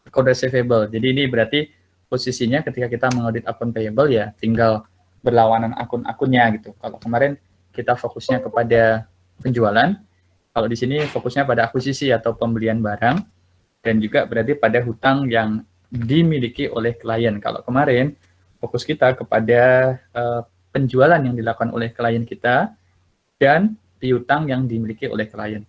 account receivable. Jadi ini berarti posisinya ketika kita mengaudit akun payable ya tinggal berlawanan akun-akunnya gitu. Kalau kemarin kita fokusnya kepada penjualan, kalau di sini fokusnya pada akuisisi atau pembelian barang, dan juga berarti pada hutang yang dimiliki oleh klien. Kalau kemarin fokus kita kepada penjualan yang dilakukan oleh klien kita dan piutang yang dimiliki oleh klien.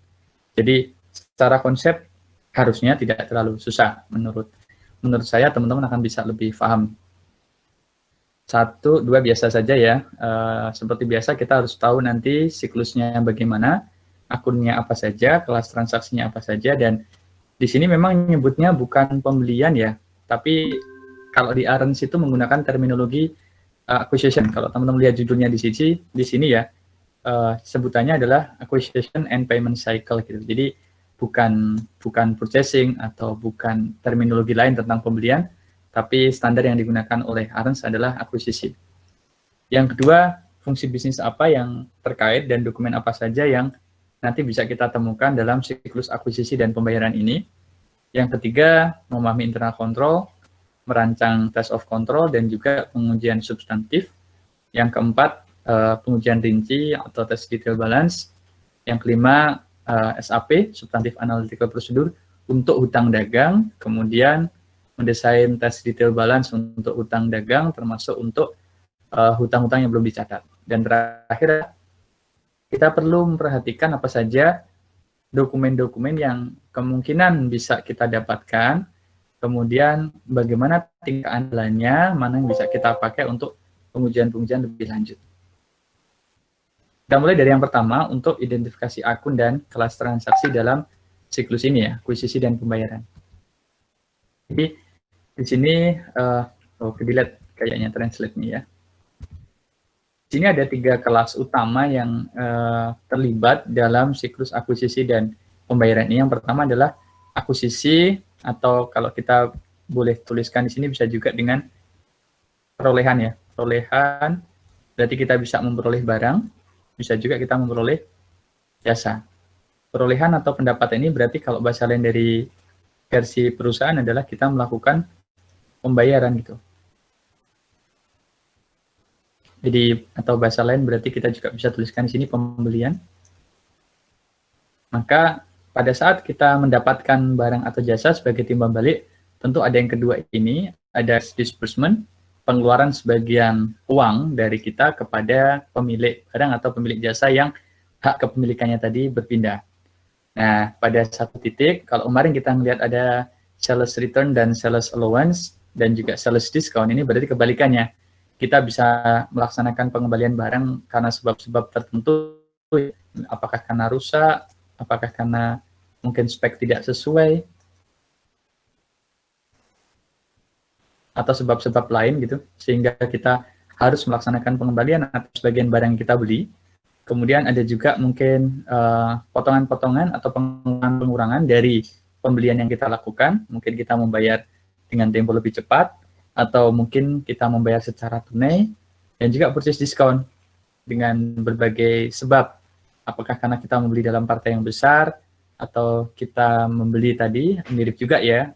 Jadi secara konsep harusnya tidak terlalu susah menurut saya, teman-teman akan bisa lebih paham. 1, 2 biasa saja ya. Seperti biasa kita harus tahu nanti siklusnya bagaimana, akunnya apa saja, kelas transaksinya apa saja, dan di sini memang nyebutnya bukan pembelian ya, tapi kalau di ARNS itu menggunakan terminologi acquisition. Kalau teman-teman lihat judulnya di sini ya, sebutannya adalah acquisition and payment cycle gitu. Jadi bukan purchasing atau bukan terminologi lain tentang pembelian, tapi standar yang digunakan oleh ARNS adalah akuisisi. Yang kedua, fungsi bisnis apa yang terkait dan dokumen apa saja yang nanti bisa kita temukan dalam siklus akuisisi dan pembayaran ini. Yang ketiga, memahami internal control, merancang test of control, dan juga pengujian substantif. Yang keempat, pengujian rinci atau test detail balance. Yang kelima, SAP, substantif analytical procedure, untuk hutang dagang, kemudian mendesain test detail balance untuk hutang dagang, termasuk untuk hutang-hutang yang belum dicatat. Dan terakhir, kita perlu memperhatikan apa saja dokumen-dokumen yang kemungkinan bisa kita dapatkan, kemudian bagaimana tingkat andalannya, mana yang bisa kita pakai untuk pengujian-pengujian lebih lanjut. Kita mulai dari yang pertama, untuk identifikasi akun dan kelas transaksi dalam siklus ini ya, akuisisi dan pembayaran. Jadi di sini, dilihat kayaknya translate nih ya. Di sini ada 3 kelas utama yang terlibat dalam siklus akuisisi dan pembayaran ini. Yang pertama adalah akuisisi, atau kalau kita boleh tuliskan di sini bisa juga dengan perolehan ya. Perolehan berarti kita bisa memperoleh barang, bisa juga kita memperoleh jasa. Perolehan atau pendapatan ini berarti kalau bahasa lain dari versi perusahaan adalah kita melakukan pembayaran gitu. Jadi atau bahasa lain berarti kita juga bisa tuliskan di sini pembelian. Maka pada saat kita mendapatkan barang atau jasa sebagai timbal balik, tentu ada yang kedua ini, ada disbursement, pengeluaran sebagian uang dari kita kepada pemilik barang atau pemilik jasa yang hak kepemilikannya tadi berpindah. Nah, pada satu titik, kalau kemarin kita melihat ada sales return dan sales allowance, dan juga sales discount, ini berarti kebalikannya. Kita bisa melaksanakan pengembalian barang karena sebab-sebab tertentu, apakah karena rusak, apakah karena mungkin spek tidak sesuai, atau sebab-sebab lain gitu, sehingga kita harus melaksanakan pengembalian atas sebagian barang yang kita beli. Kemudian ada juga mungkin potongan-potongan atau pengurangan dari pembelian yang kita lakukan, mungkin kita membayar dengan tempo lebih cepat, atau mungkin kita membayar secara tunai, dan juga purchase discount dengan berbagai sebab. Apakah karena kita membeli dalam partai yang besar, atau kita membeli tadi, mirip juga ya,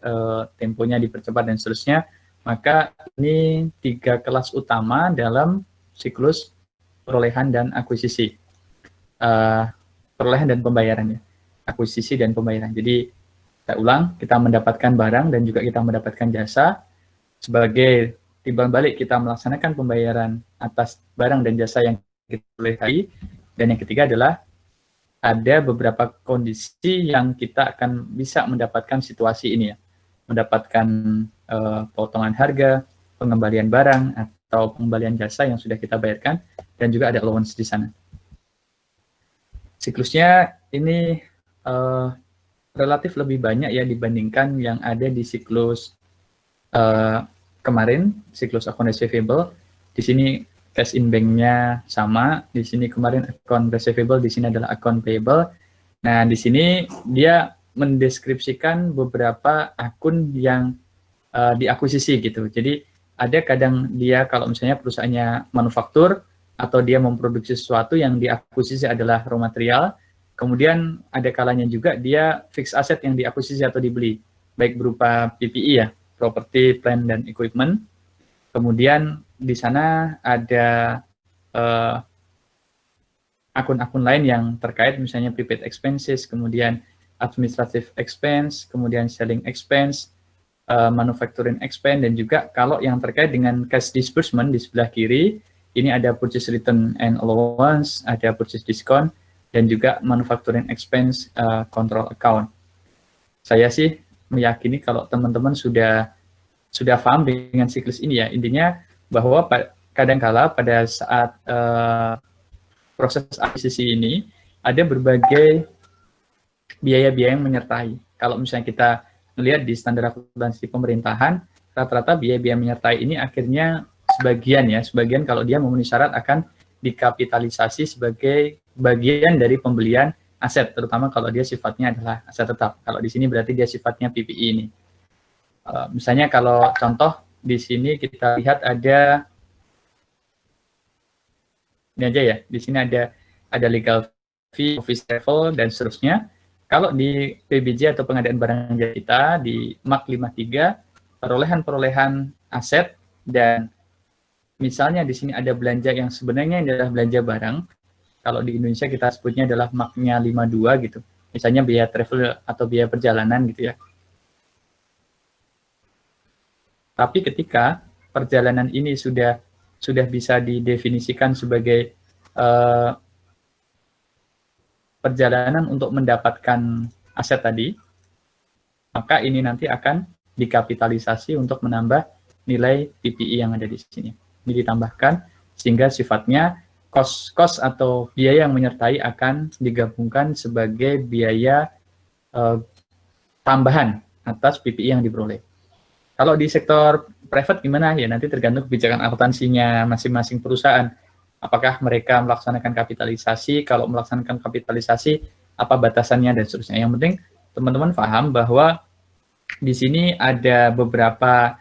temponya dipercepat dan seterusnya. Maka ini 3 kelas utama dalam siklus perolehan dan akuisisi. Perolehan dan pembayarannya. Akuisisi dan pembayaran. Jadi, kita ulang, kita mendapatkan barang dan juga kita mendapatkan jasa. Sebagai timbal balik kita melaksanakan pembayaran atas barang dan jasa yang kita peroleh. Dan yang ketiga adalah ada beberapa kondisi yang kita akan bisa mendapatkan situasi ini ya. Mendapatkan potongan harga, pengembalian barang, atau pengembalian jasa yang sudah kita bayarkan, dan juga ada allowance di sana. Siklusnya ini relatif lebih banyak ya dibandingkan yang ada di siklus kemarin, siklus account receivable. Di sini cash in bank-nya sama, di sini kemarin account receivable, di sini adalah account payable. Nah, di sini dia mendeskripsikan beberapa akun yang diakuisisi gitu. Jadi ada kadang dia kalau misalnya perusahaannya manufaktur atau dia memproduksi sesuatu yang diakuisisi adalah raw material. Kemudian ada kalanya juga dia fixed asset yang diakuisisi atau dibeli. baik berupa PPE ya, property, plant, dan equipment. Kemudian di sana ada akun-akun lain yang terkait, misalnya prepaid expenses, kemudian administrative expense, kemudian selling expense, manufacturing expense, dan juga kalau yang terkait dengan cash disbursement di sebelah kiri, ini ada purchase return and allowance, ada purchase discount, dan juga manufacturing expense control account. Saya sih meyakini kalau teman-teman sudah paham dengan siklus ini ya, intinya bahwa kadangkala pada saat proses akuisisi ini ada berbagai biaya-biaya yang menyertai. Kalau misalnya kita melihat di standar akuntansi pemerintahan, rata-rata biaya-biaya menyertai ini akhirnya sebagian kalau dia memenuhi syarat akan dikapitalisasi sebagai bagian dari pembelian aset, terutama kalau dia sifatnya adalah aset tetap. Kalau di sini berarti dia sifatnya PPI ini. Misalnya kalau contoh di sini kita lihat ada ini aja ya, di sini ada legal fee, office travel, dan seterusnya. Kalau di PBJ atau pengadaan barang jasa kita di MAK 53, perolehan aset, dan misalnya di sini ada belanja yang sebenarnya adalah belanja barang, kalau di Indonesia kita sebutnya adalah MAK-nya 52 gitu, misalnya biaya travel atau biaya perjalanan gitu ya. Tapi ketika perjalanan ini sudah bisa didefinisikan sebagai perjalanan untuk mendapatkan aset tadi, maka ini nanti akan dikapitalisasi untuk menambah nilai PPI yang ada di sini. Ini ditambahkan sehingga sifatnya cost atau biaya yang menyertai akan digabungkan sebagai biaya tambahan atas PPI yang diperoleh. Kalau di sektor private gimana ya, nanti tergantung kebijakan akuntansinya masing-masing perusahaan. Apakah mereka melaksanakan kapitalisasi, kalau melaksanakan kapitalisasi, apa batasannya, dan seterusnya. Yang penting teman-teman paham bahwa di sini ada beberapa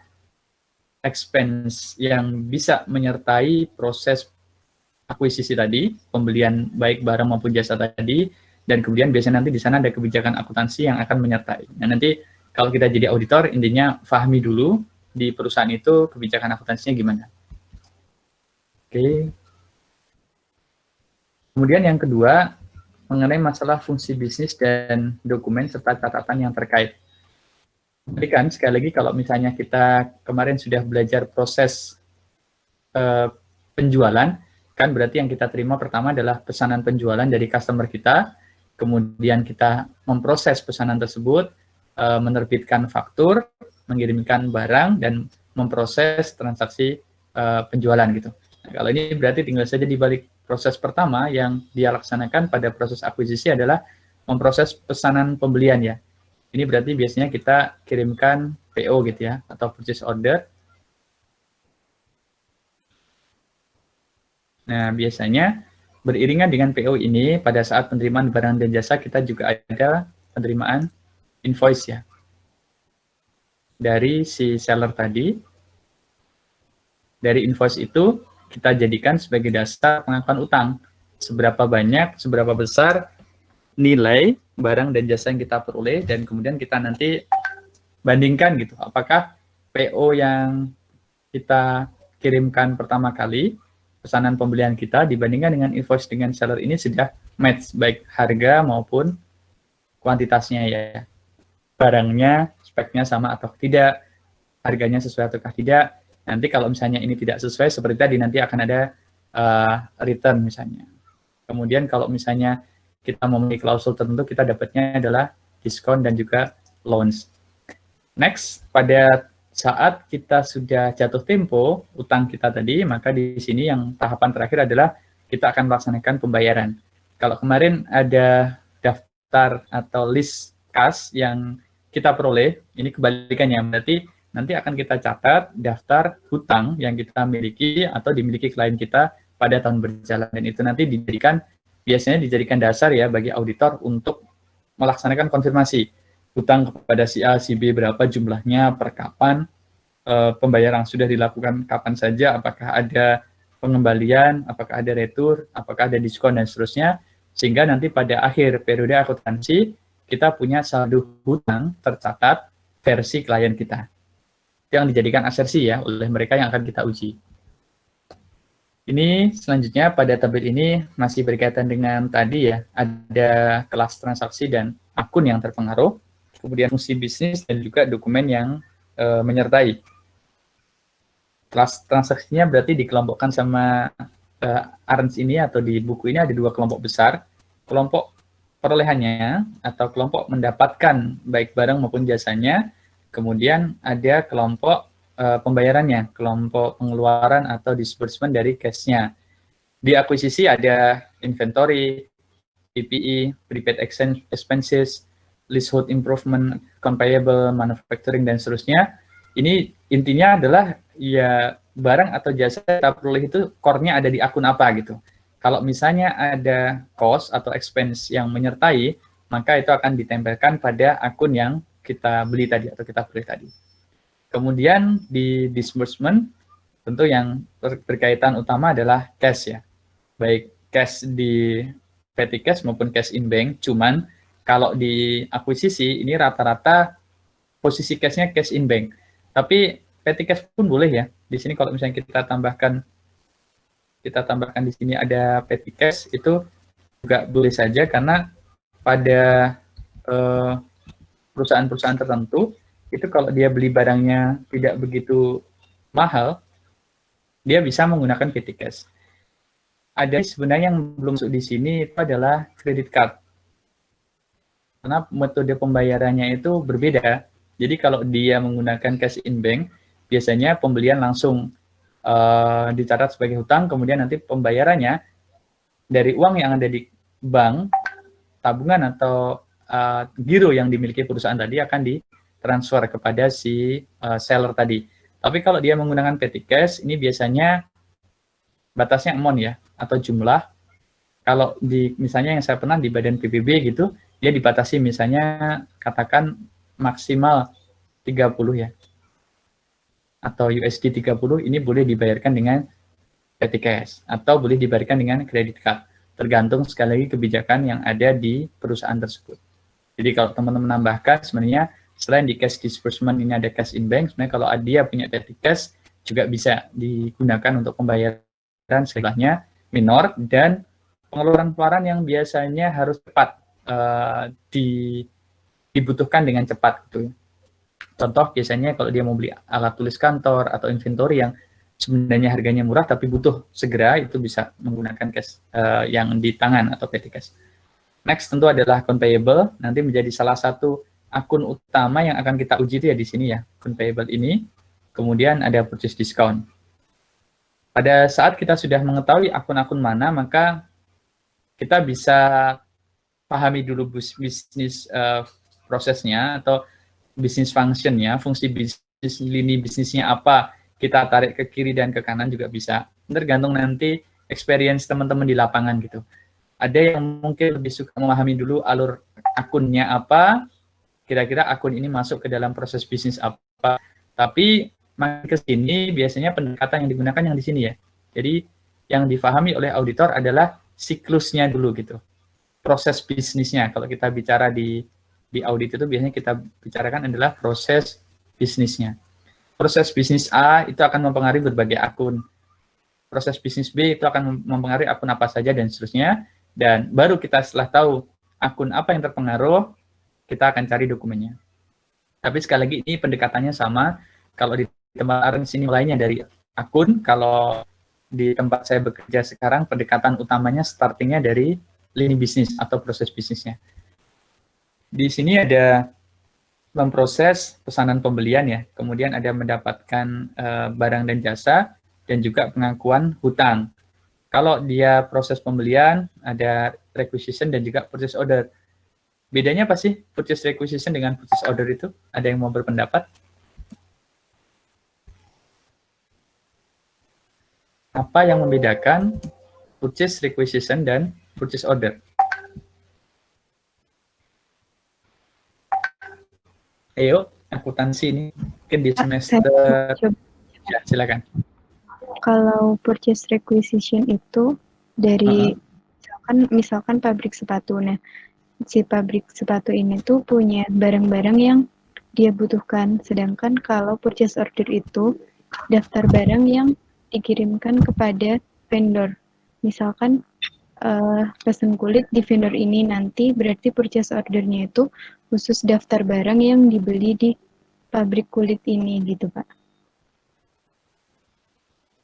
expense yang bisa menyertai proses akuisisi tadi, pembelian baik barang maupun jasa tadi, dan kemudian biasanya nanti di sana ada kebijakan akuntansi yang akan menyertai. Nah, nanti kalau kita jadi auditor, intinya pahami dulu di perusahaan itu kebijakan akuntansinya gimana. Oke. Kemudian yang kedua, mengenai masalah fungsi bisnis dan dokumen serta catatan yang terkait. Jadi kan, sekali lagi kalau misalnya kita kemarin sudah belajar proses penjualan, kan berarti yang kita terima pertama adalah pesanan penjualan dari customer kita, kemudian kita memproses pesanan tersebut, menerbitkan faktur, mengirimkan barang, dan memproses transaksi penjualan gitu. Nah, kalau ini berarti tinggal saja dibalik proses pertama yang dia laksanakan pada proses akuisisi adalah memproses pesanan pembelian ya. Ini berarti biasanya kita kirimkan PO gitu ya, atau purchase order. Nah, biasanya beriringan dengan PO ini, pada saat penerimaan barang dan jasa kita juga ada penerimaan invoice ya. Dari si seller tadi, dari invoice itu kita jadikan sebagai dasar pengakuan utang. Seberapa banyak, seberapa besar nilai barang dan jasa yang kita peroleh, dan kemudian kita nanti bandingkan gitu. Apakah PO yang kita kirimkan pertama kali, pesanan pembelian kita, dibandingkan dengan invoice dengan seller ini sudah match, baik harga maupun kuantitasnya ya. Barangnya, speknya sama atau tidak, harganya sesuai atau tidak. Nanti kalau misalnya ini tidak sesuai, seperti tadi nanti akan ada return misalnya. Kemudian kalau misalnya kita memiliki klausul tertentu, kita dapatnya adalah diskon dan juga loans. Next, pada saat kita sudah jatuh tempo utang kita tadi, maka di sini yang tahapan terakhir adalah kita akan melaksanakan pembayaran. Kalau kemarin ada daftar atau list kas yang kita peroleh, ini kebalikannya, berarti nanti akan kita catat daftar hutang yang kita miliki atau dimiliki klien kita pada tahun berjalan, dan itu nanti biasanya dijadikan dasar ya bagi auditor untuk melaksanakan konfirmasi hutang kepada si A, si B berapa jumlahnya, per kapan, pembayaran sudah dilakukan kapan saja, apakah ada pengembalian, apakah ada retur, apakah ada diskon, dan seterusnya, sehingga nanti pada akhir periode akuntansi kita punya saldo hutang tercatat versi klien kita. Itu yang dijadikan asersi ya oleh mereka yang akan kita uji. Ini selanjutnya pada tabel ini masih berkaitan dengan tadi ya, ada kelas transaksi dan akun yang terpengaruh, kemudian fungsi bisnis dan juga dokumen yang menyertai. Kelas transaksinya berarti dikelompokkan sama Arens ini atau di buku ini ada dua kelompok besar, kelompok perolehannya atau kelompok mendapatkan baik barang maupun jasanya, kemudian ada kelompok pembayarannya, kelompok pengeluaran atau disbursement dari cash-nya. Di akuisisi ada inventory, PPE, prepaid expenses, leasehold improvement, account payable, manufacturing, dan seterusnya. Ini intinya adalah ya barang atau jasa kita peroleh itu core-nya ada di akun apa gitu. Kalau misalnya ada cost atau expense yang menyertai, maka itu akan ditempelkan pada akun yang kita beli tadi atau kita peroleh tadi. Kemudian di disbursement, tentu yang berkaitan utama adalah cash ya. Baik cash di petty cash maupun cash in bank, cuman kalau di akuisisi ini rata-rata posisi cash-nya cash in bank. Tapi petty cash pun boleh ya. Di sini kalau misalnya kita tambahkan di sini ada petty cash, itu juga boleh saja karena pada perusahaan-perusahaan tertentu itu kalau dia beli barangnya tidak begitu mahal, dia bisa menggunakan petty cash. Ada sebenarnya yang belum masuk di sini itu adalah credit card. Karena metode pembayarannya itu berbeda. Jadi kalau dia menggunakan cash in bank, biasanya pembelian langsung dicatat sebagai hutang, kemudian nanti pembayarannya dari uang yang ada di bank, tabungan atau giro yang dimiliki perusahaan tadi akan ditransfer kepada si seller tadi. Tapi kalau dia menggunakan petty cash, ini biasanya batasnya amount ya, atau jumlah. Kalau misalnya yang saya pernah di badan PBB gitu, dia dibatasi misalnya katakan maksimal 30 ya. Atau USD 30, ini boleh dibayarkan dengan petty cash atau boleh dibayarkan dengan credit card. Tergantung sekali lagi kebijakan yang ada di perusahaan tersebut. Jadi kalau teman-teman menambahkan sebenarnya selain di cash disbursement ini ada cash in bank, sebenarnya kalau dia punya petty cash juga bisa digunakan untuk pembayaran setelahnya minor dan pengeluaran-pengeluaran yang biasanya harus cepat dibutuhkan dengan cepat gitu. Contoh biasanya kalau dia mau beli alat tulis kantor atau inventory yang sebenarnya harganya murah tapi butuh segera, itu bisa menggunakan cash yang di tangan atau petty cash. Next tentu adalah account payable, nanti menjadi salah satu akun utama yang akan kita uji itu ya di sini ya, account payable ini. Kemudian ada purchase discount. Pada saat kita sudah mengetahui akun-akun mana, maka kita bisa pahami dulu bisnis prosesnya atau bisnis functionnya, fungsi bisnis, lini bisnisnya apa, kita tarik ke kiri dan ke kanan juga bisa. Tergantung nanti experience teman-teman di lapangan gitu. Ada yang mungkin lebih suka memahami dulu alur akunnya apa, kira-kira akun ini masuk ke dalam proses bisnis apa. Tapi makin ke sini biasanya pendekatan yang digunakan yang di sini ya. Jadi yang difahami oleh auditor adalah siklusnya dulu gitu. Proses bisnisnya. Kalau kita bicara di audit itu biasanya kita bicarakan adalah proses bisnisnya. Proses bisnis A itu akan mempengaruhi berbagai akun. Proses bisnis B itu akan mempengaruhi akun apa saja dan seterusnya. Dan baru kita setelah tahu akun apa yang terpengaruh, kita akan cari dokumennya. Tapi sekali lagi ini pendekatannya sama. Kalau di tempat Arens ini mulainya dari akun, kalau di tempat saya bekerja sekarang pendekatan utamanya startingnya dari lini bisnis atau proses bisnisnya. Di sini ada memproses pesanan pembelian ya, kemudian ada mendapatkan barang dan jasa, dan juga pengakuan hutang. Kalau dia proses pembelian, ada requisition dan juga purchase order. Bedanya apa sih purchase requisition dengan purchase order itu? Ada yang mau berpendapat? Apa yang membedakan purchase requisition dan purchase order? Ayo, akuntansi ini mungkin di semester ya, silakan. Kalau purchase requisition itu dari misalkan pabrik sepatu. Nah, si pabrik sepatu ini tuh punya barang-barang yang dia butuhkan. Sedangkan kalau purchase order itu daftar barang yang dikirimkan kepada vendor. Misalkan pesen kulit di vendor ini, nanti berarti purchase ordernya itu khusus daftar barang yang dibeli di pabrik kulit ini gitu, Pak.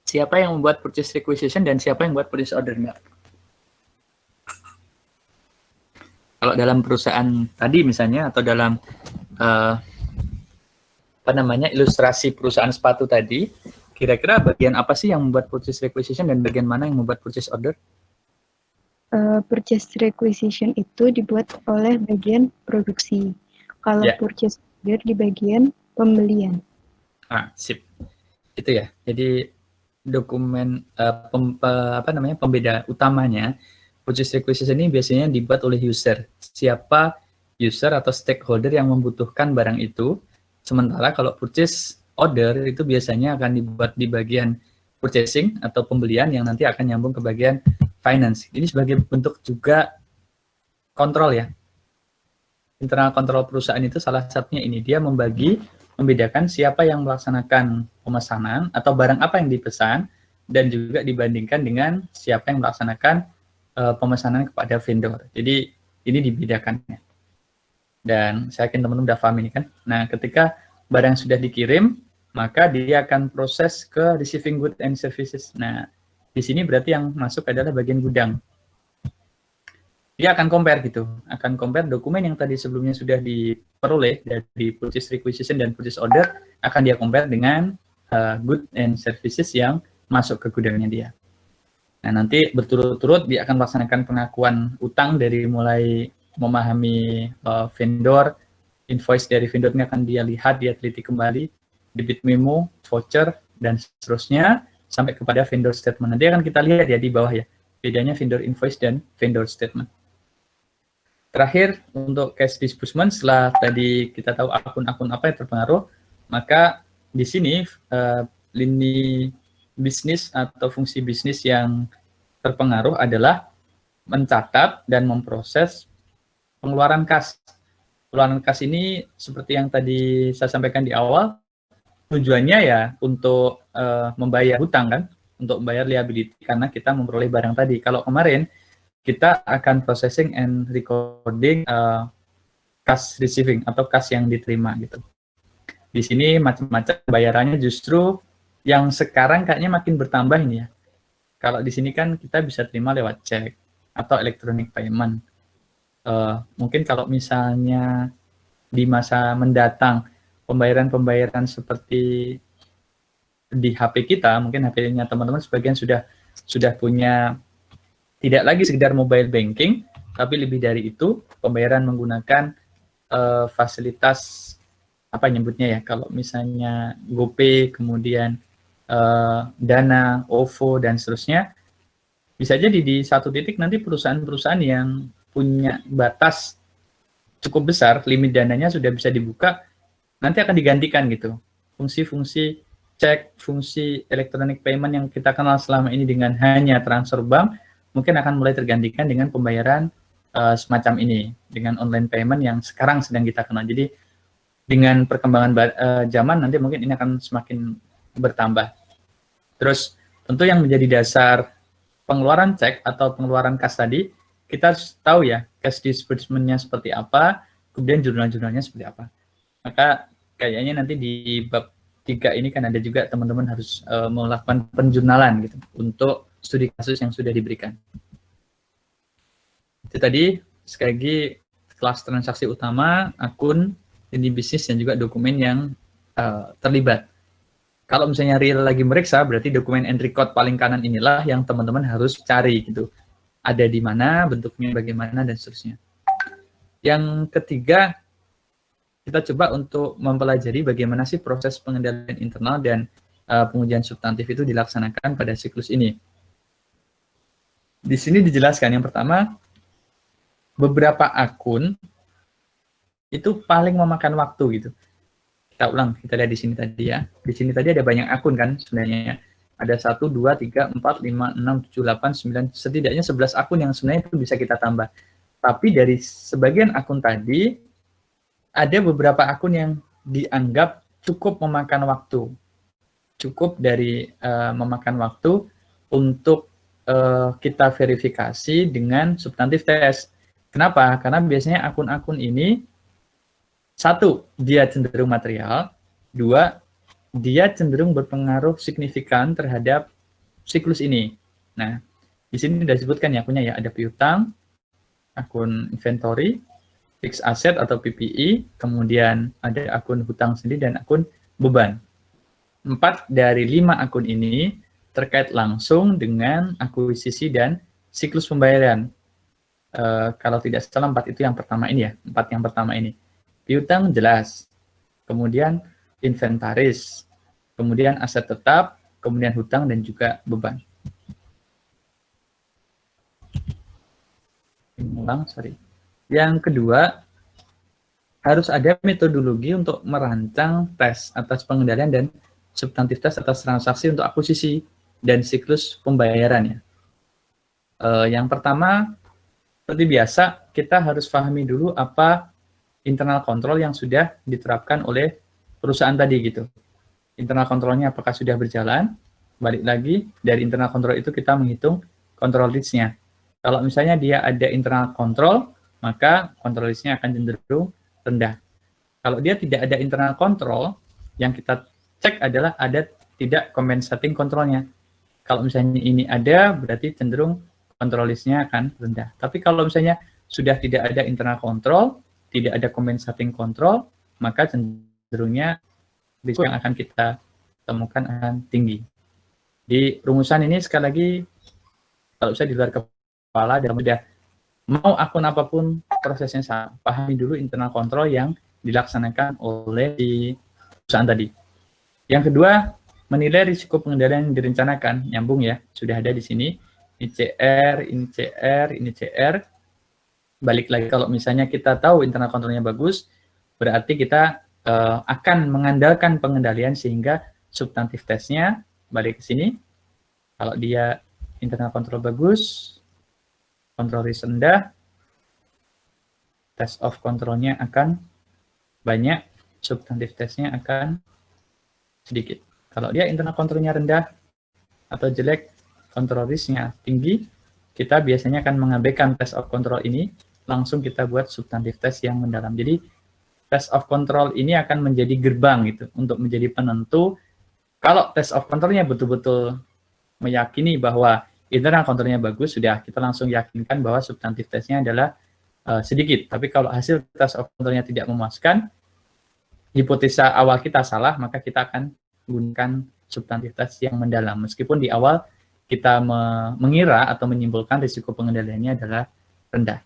Siapa yang membuat purchase requisition dan siapa yang membuat purchase order, Mbak? Kalau dalam perusahaan tadi misalnya, atau dalam ilustrasi perusahaan sepatu tadi, kira-kira bagian apa sih yang membuat purchase requisition dan bagian mana yang membuat purchase order? Purchase requisition itu dibuat oleh bagian produksi. Kalau purchase order di bagian pembelian. Sip. Itu ya. Jadi dokumen pembeda utamanya purchase requisition ini biasanya dibuat oleh user. Siapa user atau stakeholder yang membutuhkan barang itu. Sementara kalau purchase order itu biasanya akan dibuat di bagian purchasing atau pembelian yang nanti akan nyambung ke bagian finance. Ini sebagai bentuk juga kontrol ya. Internal kontrol perusahaan itu salah satunya ini. Dia membedakan siapa yang melaksanakan pemesanan atau barang apa yang dipesan dan juga dibandingkan dengan siapa yang melaksanakan pemesanan kepada vendor. Jadi ini dibedakannya. Dan saya yakin teman-teman udah paham ini kan. Nah, ketika barang sudah dikirim, maka dia akan proses ke receiving goods and services. Nah, di sini berarti yang masuk adalah bagian gudang. Dia akan compare gitu, akan compare dokumen yang tadi sebelumnya sudah diperoleh dari purchase requisition dan purchase order, akan dia compare dengan goods and services yang masuk ke gudangnya dia. Nah, nanti berturut-turut dia akan melaksanakan pengakuan utang dari mulai memahami vendor, invoice dari vendor ini akan dia lihat, dia teliti kembali, debit memo, voucher, dan seterusnya, sampai kepada vendor statement. Nanti akan kita lihat ya di bawah ya, bedanya vendor invoice dan vendor statement. Terakhir, untuk cash disbursement, setelah tadi kita tahu akun-akun apa yang terpengaruh, maka di sini lini bisnis atau fungsi bisnis yang terpengaruh adalah mencatat dan memproses pengeluaran kas. Pengeluaran kas ini seperti yang tadi saya sampaikan di awal, tujuannya ya untuk membayar hutang kan, untuk membayar liability karena kita memperoleh barang tadi. Kalau kemarin kita akan processing and recording cash receiving atau kas yang diterima gitu. Di sini macam-macam bayarannya, justru yang sekarang kayaknya makin bertambah ini ya. Kalau di sini kan kita bisa terima lewat cek atau electronic payment. Mungkin kalau misalnya di masa mendatang pembayaran-pembayaran seperti di HP kita, mungkin HP-nya teman-teman sebagian sudah punya tidak lagi sekedar mobile banking, tapi lebih dari itu pembayaran menggunakan fasilitas apa nyebutnya ya, kalau misalnya GoPay, kemudian Dana, OVO, dan seterusnya. Bisa jadi di satu titik nanti perusahaan-perusahaan yang punya batas cukup besar, limit dananya sudah bisa dibuka, nanti akan digantikan gitu. Fungsi-fungsi cek, fungsi electronic payment yang kita kenal selama ini dengan hanya transfer bank, mungkin akan mulai tergantikan dengan pembayaran semacam ini, dengan online payment yang sekarang sedang kita kenal. Jadi dengan perkembangan zaman nanti mungkin ini akan semakin bertambah. Terus tentu yang menjadi dasar pengeluaran cek atau pengeluaran kas tadi, kita harus tahu ya cash disbursement-nya seperti apa, kemudian jurnal-jurnalnya seperti apa. Maka kayaknya nanti di bab 3 ini kan ada juga teman-teman harus melakukan penjurnalan gitu untuk studi kasus yang sudah diberikan. Itu tadi sekali lagi kelas transaksi utama, akun, ini bisnis, dan juga dokumen yang terlibat. Kalau misalnya real lagi meriksa, berarti dokumen entry code paling kanan inilah yang teman-teman harus cari gitu. Ada di mana, bentuknya bagaimana, dan seterusnya. Yang ketiga, kita coba untuk mempelajari bagaimana sih proses pengendalian internal dan pengujian substantif itu dilaksanakan pada siklus ini. Di sini dijelaskan yang pertama, beberapa akun itu paling memakan waktu gitu. Kita ulang, kita lihat di sini tadi ya. Di sini tadi ada banyak akun kan sebenarnya. Ada 1, 2, 3, 4, 5, 6, 7, 8, 9, setidaknya 11 akun yang sebenarnya itu bisa kita tambah. Tapi dari sebagian akun tadi, ada beberapa akun yang dianggap cukup memakan waktu. Cukup dari memakan waktu untuk kita verifikasi dengan substantif test. Kenapa? Karena biasanya akun-akun ini, satu, dia cenderung material, dua, dia cenderung berpengaruh signifikan terhadap siklus ini. Nah, di sini sudah disebutkan ya akunnya ya, ada piutang, akun inventory, fixed asset atau PPE, kemudian ada akun hutang sendiri dan akun beban. 4 dari 5 akun ini terkait langsung dengan akuisisi dan siklus pembayaran. Kalau tidak salah 4 itu yang pertama ini ya, 4 yang pertama ini. Piutang jelas, kemudian inventaris, kemudian aset tetap, kemudian hutang dan juga beban. Yang kedua, harus ada metodologi untuk merancang tes atas pengendalian dan substantif tes atas transaksi untuk akuisisi dan siklus pembayarannya. Yang pertama, seperti biasa, kita harus pahami dulu apa internal control yang sudah diterapkan oleh perusahaan tadi gitu. Internal controlnya apakah sudah berjalan? Balik lagi, dari internal control itu kita menghitung control risk-nya. Kalau misalnya dia ada internal control, maka control risk-nya akan cenderung rendah. Kalau dia tidak ada internal control, yang kita cek adalah ada tidak compensating kontrolnya. Kalau misalnya ini ada, berarti cenderung control risk-nya akan rendah. Tapi kalau misalnya sudah tidak ada internal control, tidak ada compensating control, maka cenderungnya risiko yang akan kita temukan akan tinggi. Di rumusan ini sekali lagi, kalau saya di luar kepala dan mudah, mau akun apapun prosesnya sama, pahami dulu internal control yang dilaksanakan oleh di perusahaan tadi. Yang kedua, menilai risiko pengendalian yang direncanakan. Nyambung ya, sudah ada di sini. Ini CR, ini CR, ini CR. Balik lagi, kalau misalnya kita tahu internal controlnya bagus, berarti kita akan mengandalkan pengendalian sehingga substantif tesnya, balik ke sini, kalau dia internal control bagus, control risk rendah, test of controlnya akan banyak, substantif tesnya akan sedikit. Kalau dia internal controlnya rendah atau jelek, control risk-nya tinggi, kita biasanya akan mengabaikan test of control ini, langsung kita buat substantif test yang mendalam. Jadi test of control ini akan menjadi gerbang gitu untuk menjadi penentu. Kalau test of controlnya betul-betul meyakini bahwa internal controlnya bagus, sudah kita langsung yakinkan bahwa substantif testnya adalah sedikit. Tapi kalau hasil test of controlnya tidak memuaskan, hipotesa awal kita salah, maka kita akan gunakan substantif test yang mendalam. Meskipun di awal kita mengira atau menyimpulkan risiko pengendaliannya adalah rendah.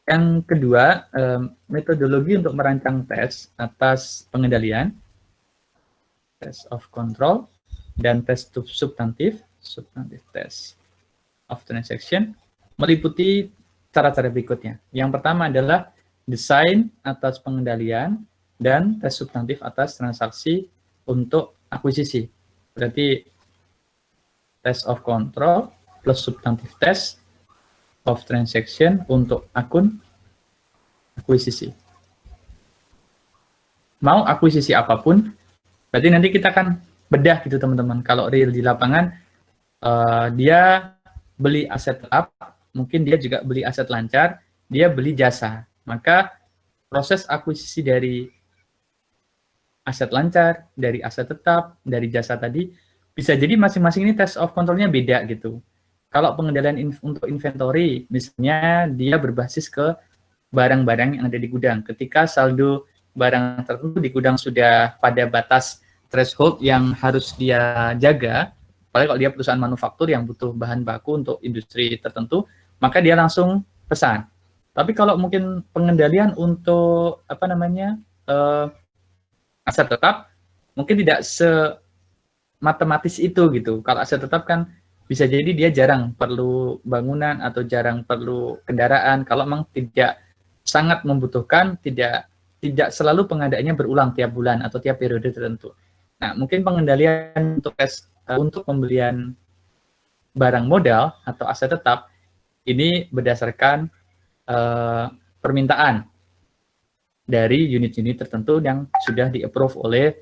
Yang kedua, metodologi untuk merancang tes atas pengendalian, test of control, dan test substantif test of transaction, meliputi cara-cara berikutnya. Yang pertama adalah desain atas pengendalian dan tes substantif atas transaksi untuk akuisisi. Berarti test of control plus substantif test of transaction untuk akun akuisisi. Mau akuisisi apapun, berarti nanti kita akan bedah gitu teman-teman. Kalau real di lapangan, dia beli aset tetap, mungkin dia juga beli aset lancar, dia beli jasa. Maka proses akuisisi dari aset lancar, dari aset tetap, dari jasa tadi, bisa jadi masing-masing ini test of control-nya beda gitu. Kalau pengendalian untuk inventory, misalnya dia berbasis ke barang-barang yang ada di gudang. Ketika saldo barang tertentu di gudang sudah pada batas threshold yang harus dia jaga, apalagi kalau dia perusahaan manufaktur yang butuh bahan baku untuk industri tertentu, maka dia langsung pesan. Tapi kalau mungkin pengendalian untuk aset tetap, mungkin tidak sematematis itu gitu. Kalau aset tetap kan bisa jadi dia jarang perlu bangunan atau jarang perlu kendaraan. Kalau memang tidak sangat membutuhkan, tidak selalu pengadaannya berulang tiap bulan atau tiap periode tertentu. Nah, mungkin pengendalian untuk pembelian barang modal atau aset tetap ini berdasarkan permintaan dari unit-unit tertentu yang sudah di-approve oleh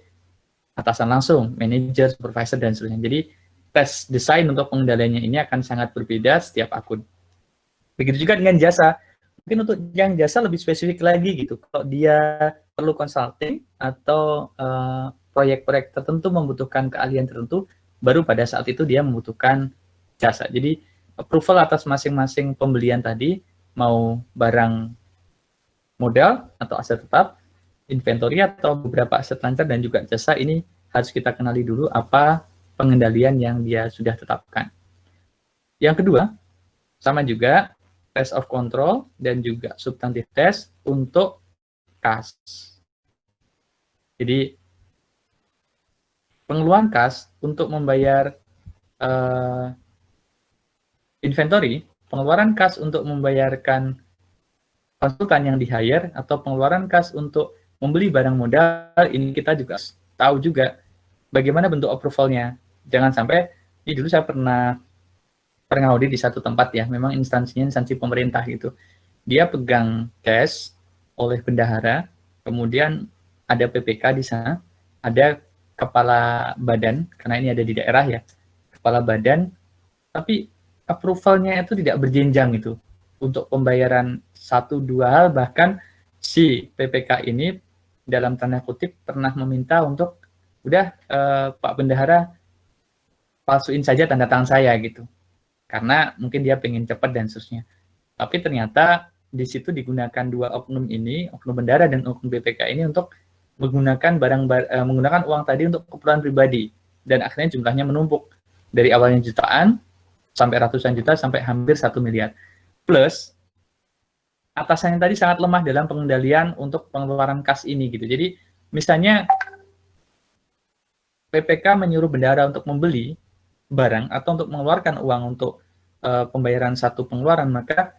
atasan langsung, manajer, supervisor, dan seterusnya. Jadi, tes desain untuk pengendaliannya ini akan sangat berbeda setiap akun. Begitu juga dengan jasa. Mungkin untuk yang jasa lebih spesifik lagi gitu. Kalau dia perlu consulting atau proyek-proyek tertentu membutuhkan keahlian tertentu, baru pada saat itu dia membutuhkan jasa. Jadi, approval atas masing-masing pembelian tadi, mau barang modal atau aset tetap, inventory atau beberapa aset lancar dan juga jasa, ini harus kita kenali dulu apa pengendalian yang dia sudah tetapkan. Yang kedua, sama juga test of control dan juga substantive test untuk kas. Jadi pengeluaran kas untuk membayar inventory, pengeluaran kas untuk membayarkan konsultan yang di-hire, atau pengeluaran kas untuk membeli barang modal, ini kita juga tahu juga bagaimana bentuk approval-nya. Jangan sampai, ini dulu saya pernah audit di satu tempat ya, memang instansinya instansi pemerintah gitu. Dia pegang cash oleh bendahara, kemudian ada PPK di sana, ada kepala badan, karena ini ada di daerah ya, kepala badan, tapi approval-nya itu tidak berjenjang itu. Untuk pembayaran 1-2 hal, bahkan si PPK ini dalam tanda kutip pernah meminta untuk udah Pak Bendahara palsuin saja tanda tangan saya gitu, karena mungkin dia pengen cepat dan seterusnya. Tapi ternyata di situ digunakan dua oknum ini, oknum bendahara dan oknum PPK ini untuk menggunakan menggunakan uang tadi untuk keperluan pribadi, dan akhirnya jumlahnya menumpuk dari awalnya jutaan sampai ratusan juta sampai hampir 1 miliar. Plus atasannya tadi sangat lemah dalam pengendalian untuk pengeluaran kas ini gitu. Jadi misalnya PPK menyuruh bendahara untuk membeli barang atau untuk mengeluarkan uang untuk pembayaran satu pengeluaran, maka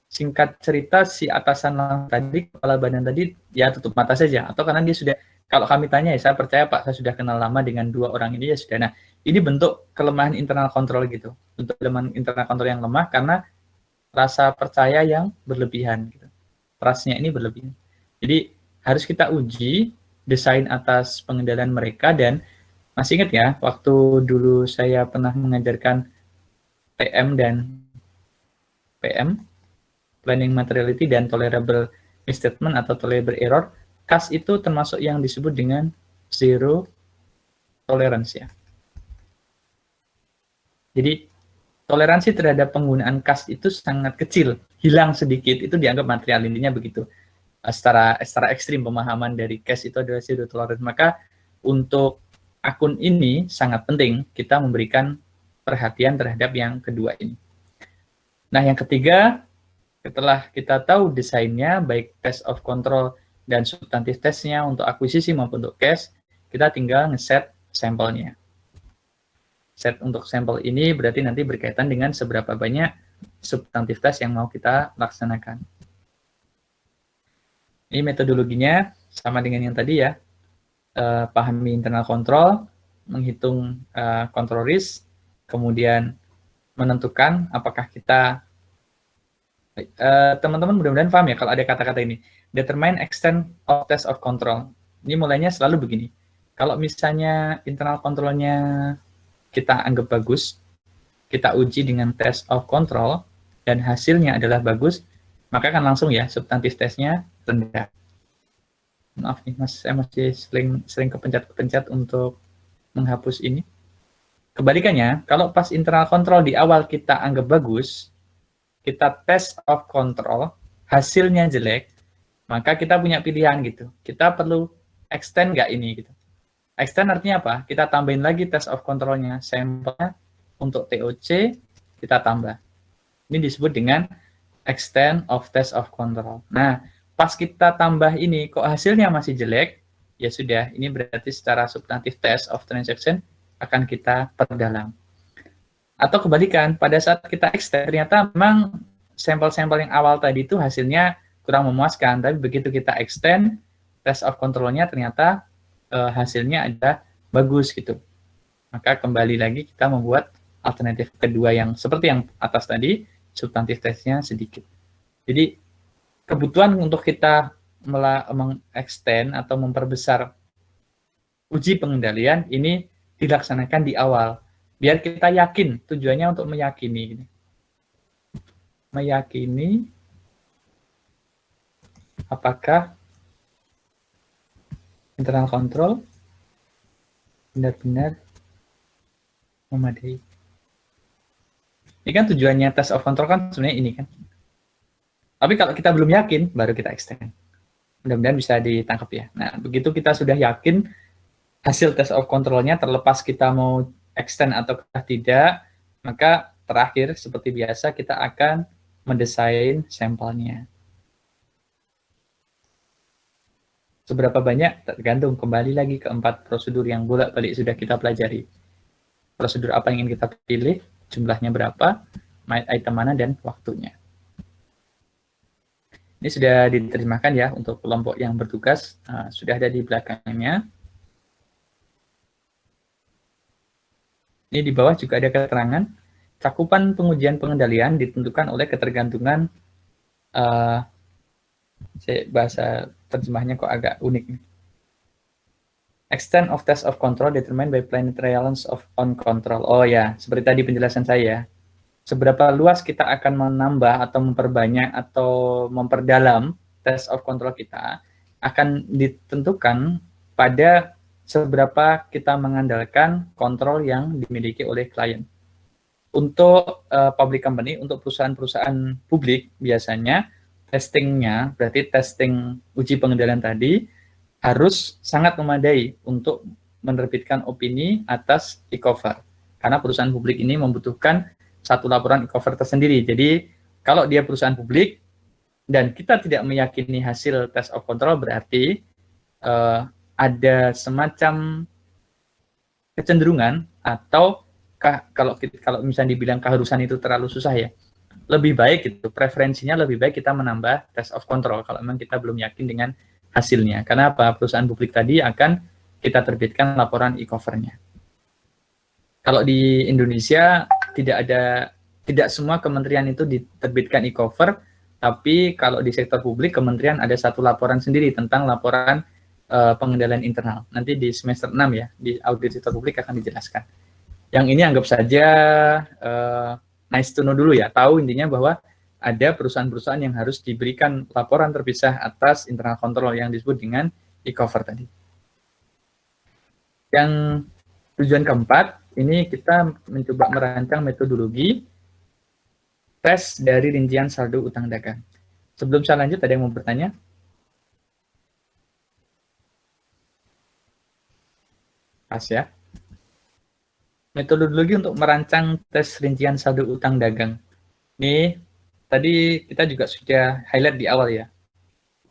singkat cerita si atasan tadi, kepala badan tadi, ya tutup mata saja. Atau karena dia sudah, kalau kami tanya ya, saya percaya Pak, saya sudah kenal lama dengan dua orang ini, ya sudah. Nah, ini bentuk kelemahan internal kontrol gitu. Bentuk kelemahan internal kontrol yang lemah karena rasa percaya yang berlebihan gitu. Trust-nya ini berlebihan. Jadi harus kita uji desain atas pengendalian mereka. Dan masih ingat ya, waktu dulu saya pernah mengajarkan PM dan PM, Planning Materiality dan Tolerable Misstatement atau Tolerable Error, CAS itu termasuk yang disebut dengan Zero Tolerance ya. Jadi toleransi terhadap penggunaan kas itu sangat kecil, hilang sedikit, itu dianggap material, intinya begitu. Secara ekstrim pemahaman dari cash itu adalah zero tolerance. Maka untuk akun ini sangat penting kita memberikan perhatian terhadap yang kedua ini. Nah, yang ketiga, setelah kita tahu desainnya, baik test of control dan substantive testnya untuk akuisisi maupun untuk cash, kita tinggal ngeset sampelnya. Set untuk sampel ini berarti nanti berkaitan dengan seberapa banyak substantif test yang mau kita laksanakan. Ini metodologinya sama dengan yang tadi ya. Pahami internal control, menghitung control risk, kemudian menentukan apakah kita, teman-teman mudah-mudahan paham ya kalau ada kata-kata ini. Determine extent of test of control. Ini mulainya selalu begini. Kalau misalnya internal controlnya kita anggap bagus, kita uji dengan test of control, dan hasilnya adalah bagus, maka akan langsung ya substantif tesnya rendah. Maaf nih Mas, saya masih sering kepencet-kepencet untuk menghapus ini. Kebalikannya, kalau pas internal control di awal kita anggap bagus, kita test of control, hasilnya jelek, maka kita punya pilihan gitu. Kita perlu extend nggak ini gitu. Extend artinya apa? Kita tambahin lagi test of control-nya, sampelnya untuk TOC kita tambah. Ini disebut dengan extend of test of control. Nah, pas kita tambah ini, kok hasilnya masih jelek, ya sudah, ini berarti secara substantive test of transaction akan kita perdalam. Atau kebalikan, pada saat kita extend, ternyata memang sampel-sampel yang awal tadi itu hasilnya kurang memuaskan, tapi begitu kita extend, test of control-nya ternyata hasilnya ada bagus gitu. Maka kembali lagi kita membuat alternatif kedua yang seperti yang atas tadi, substantif testnya sedikit. Jadi kebutuhan untuk kita mengextend atau memperbesar uji pengendalian ini dilaksanakan di awal. Biar kita yakin, tujuannya untuk meyakini. Meyakini apakah internal control benar-benar memadai. Ini kan tujuannya test of control kan sebenarnya ini kan. Tapi kalau kita belum yakin, baru kita extend. Mudah-mudahan bisa ditangkap ya. Nah, begitu kita sudah yakin hasil test of control-nya, terlepas kita mau extend atau tidak, maka terakhir seperti biasa kita akan mendesain sampelnya. Seberapa banyak tergantung, kembali lagi ke 4 prosedur yang bolak-balik sudah kita pelajari. Prosedur apa yang ingin kita pilih, jumlahnya berapa, item mana, dan waktunya. Ini sudah diterjemahkan ya untuk kelompok yang bertugas, sudah ada di belakangnya. Ini di bawah juga ada keterangan, cakupan pengujian pengendalian ditentukan oleh ketergantungan, bahasa terjemahnya kok agak unik. Extent of test of control determined by planetarians of on control. Oh ya, seperti tadi penjelasan saya. Seberapa luas kita akan menambah atau memperbanyak atau memperdalam test of control kita akan ditentukan pada seberapa kita mengandalkan kontrol yang dimiliki oleh klien. Untuk public company, untuk perusahaan-perusahaan publik biasanya testingnya, berarti testing uji pengendalian tadi harus sangat memadai untuk menerbitkan opini atas e-cover. Karena perusahaan publik ini membutuhkan satu laporan e-cover tersendiri. Jadi kalau dia perusahaan publik dan kita tidak meyakini hasil test of control, berarti ada semacam kecenderungan atau kalau misalnya dibilang keharusan itu terlalu susah ya, lebih baik gitu, preferensinya lebih baik kita menambah test of control kalau memang kita belum yakin dengan hasilnya. Karena apa? Perusahaan publik tadi akan kita terbitkan laporan e-cover-nya. Kalau di Indonesia tidak semua kementerian itu diterbitkan e-cover, tapi kalau di sektor publik kementerian ada satu laporan sendiri tentang laporan pengendalian internal. Nanti di semester 6 ya, di audit sektor publik akan dijelaskan. Yang ini anggap saja nice to know dulu ya, tahu intinya bahwa ada perusahaan-perusahaan yang harus diberikan laporan terpisah atas internal control yang disebut dengan e-cover tadi. Yang tujuan keempat, ini kita mencoba merancang metodologi tes dari rincian saldo utang dagang. Sebelum saya lanjut, ada yang mau bertanya? Pas ya. Metodologi untuk merancang tes rincian saldo utang dagang. Ini tadi kita juga sudah highlight di awal ya.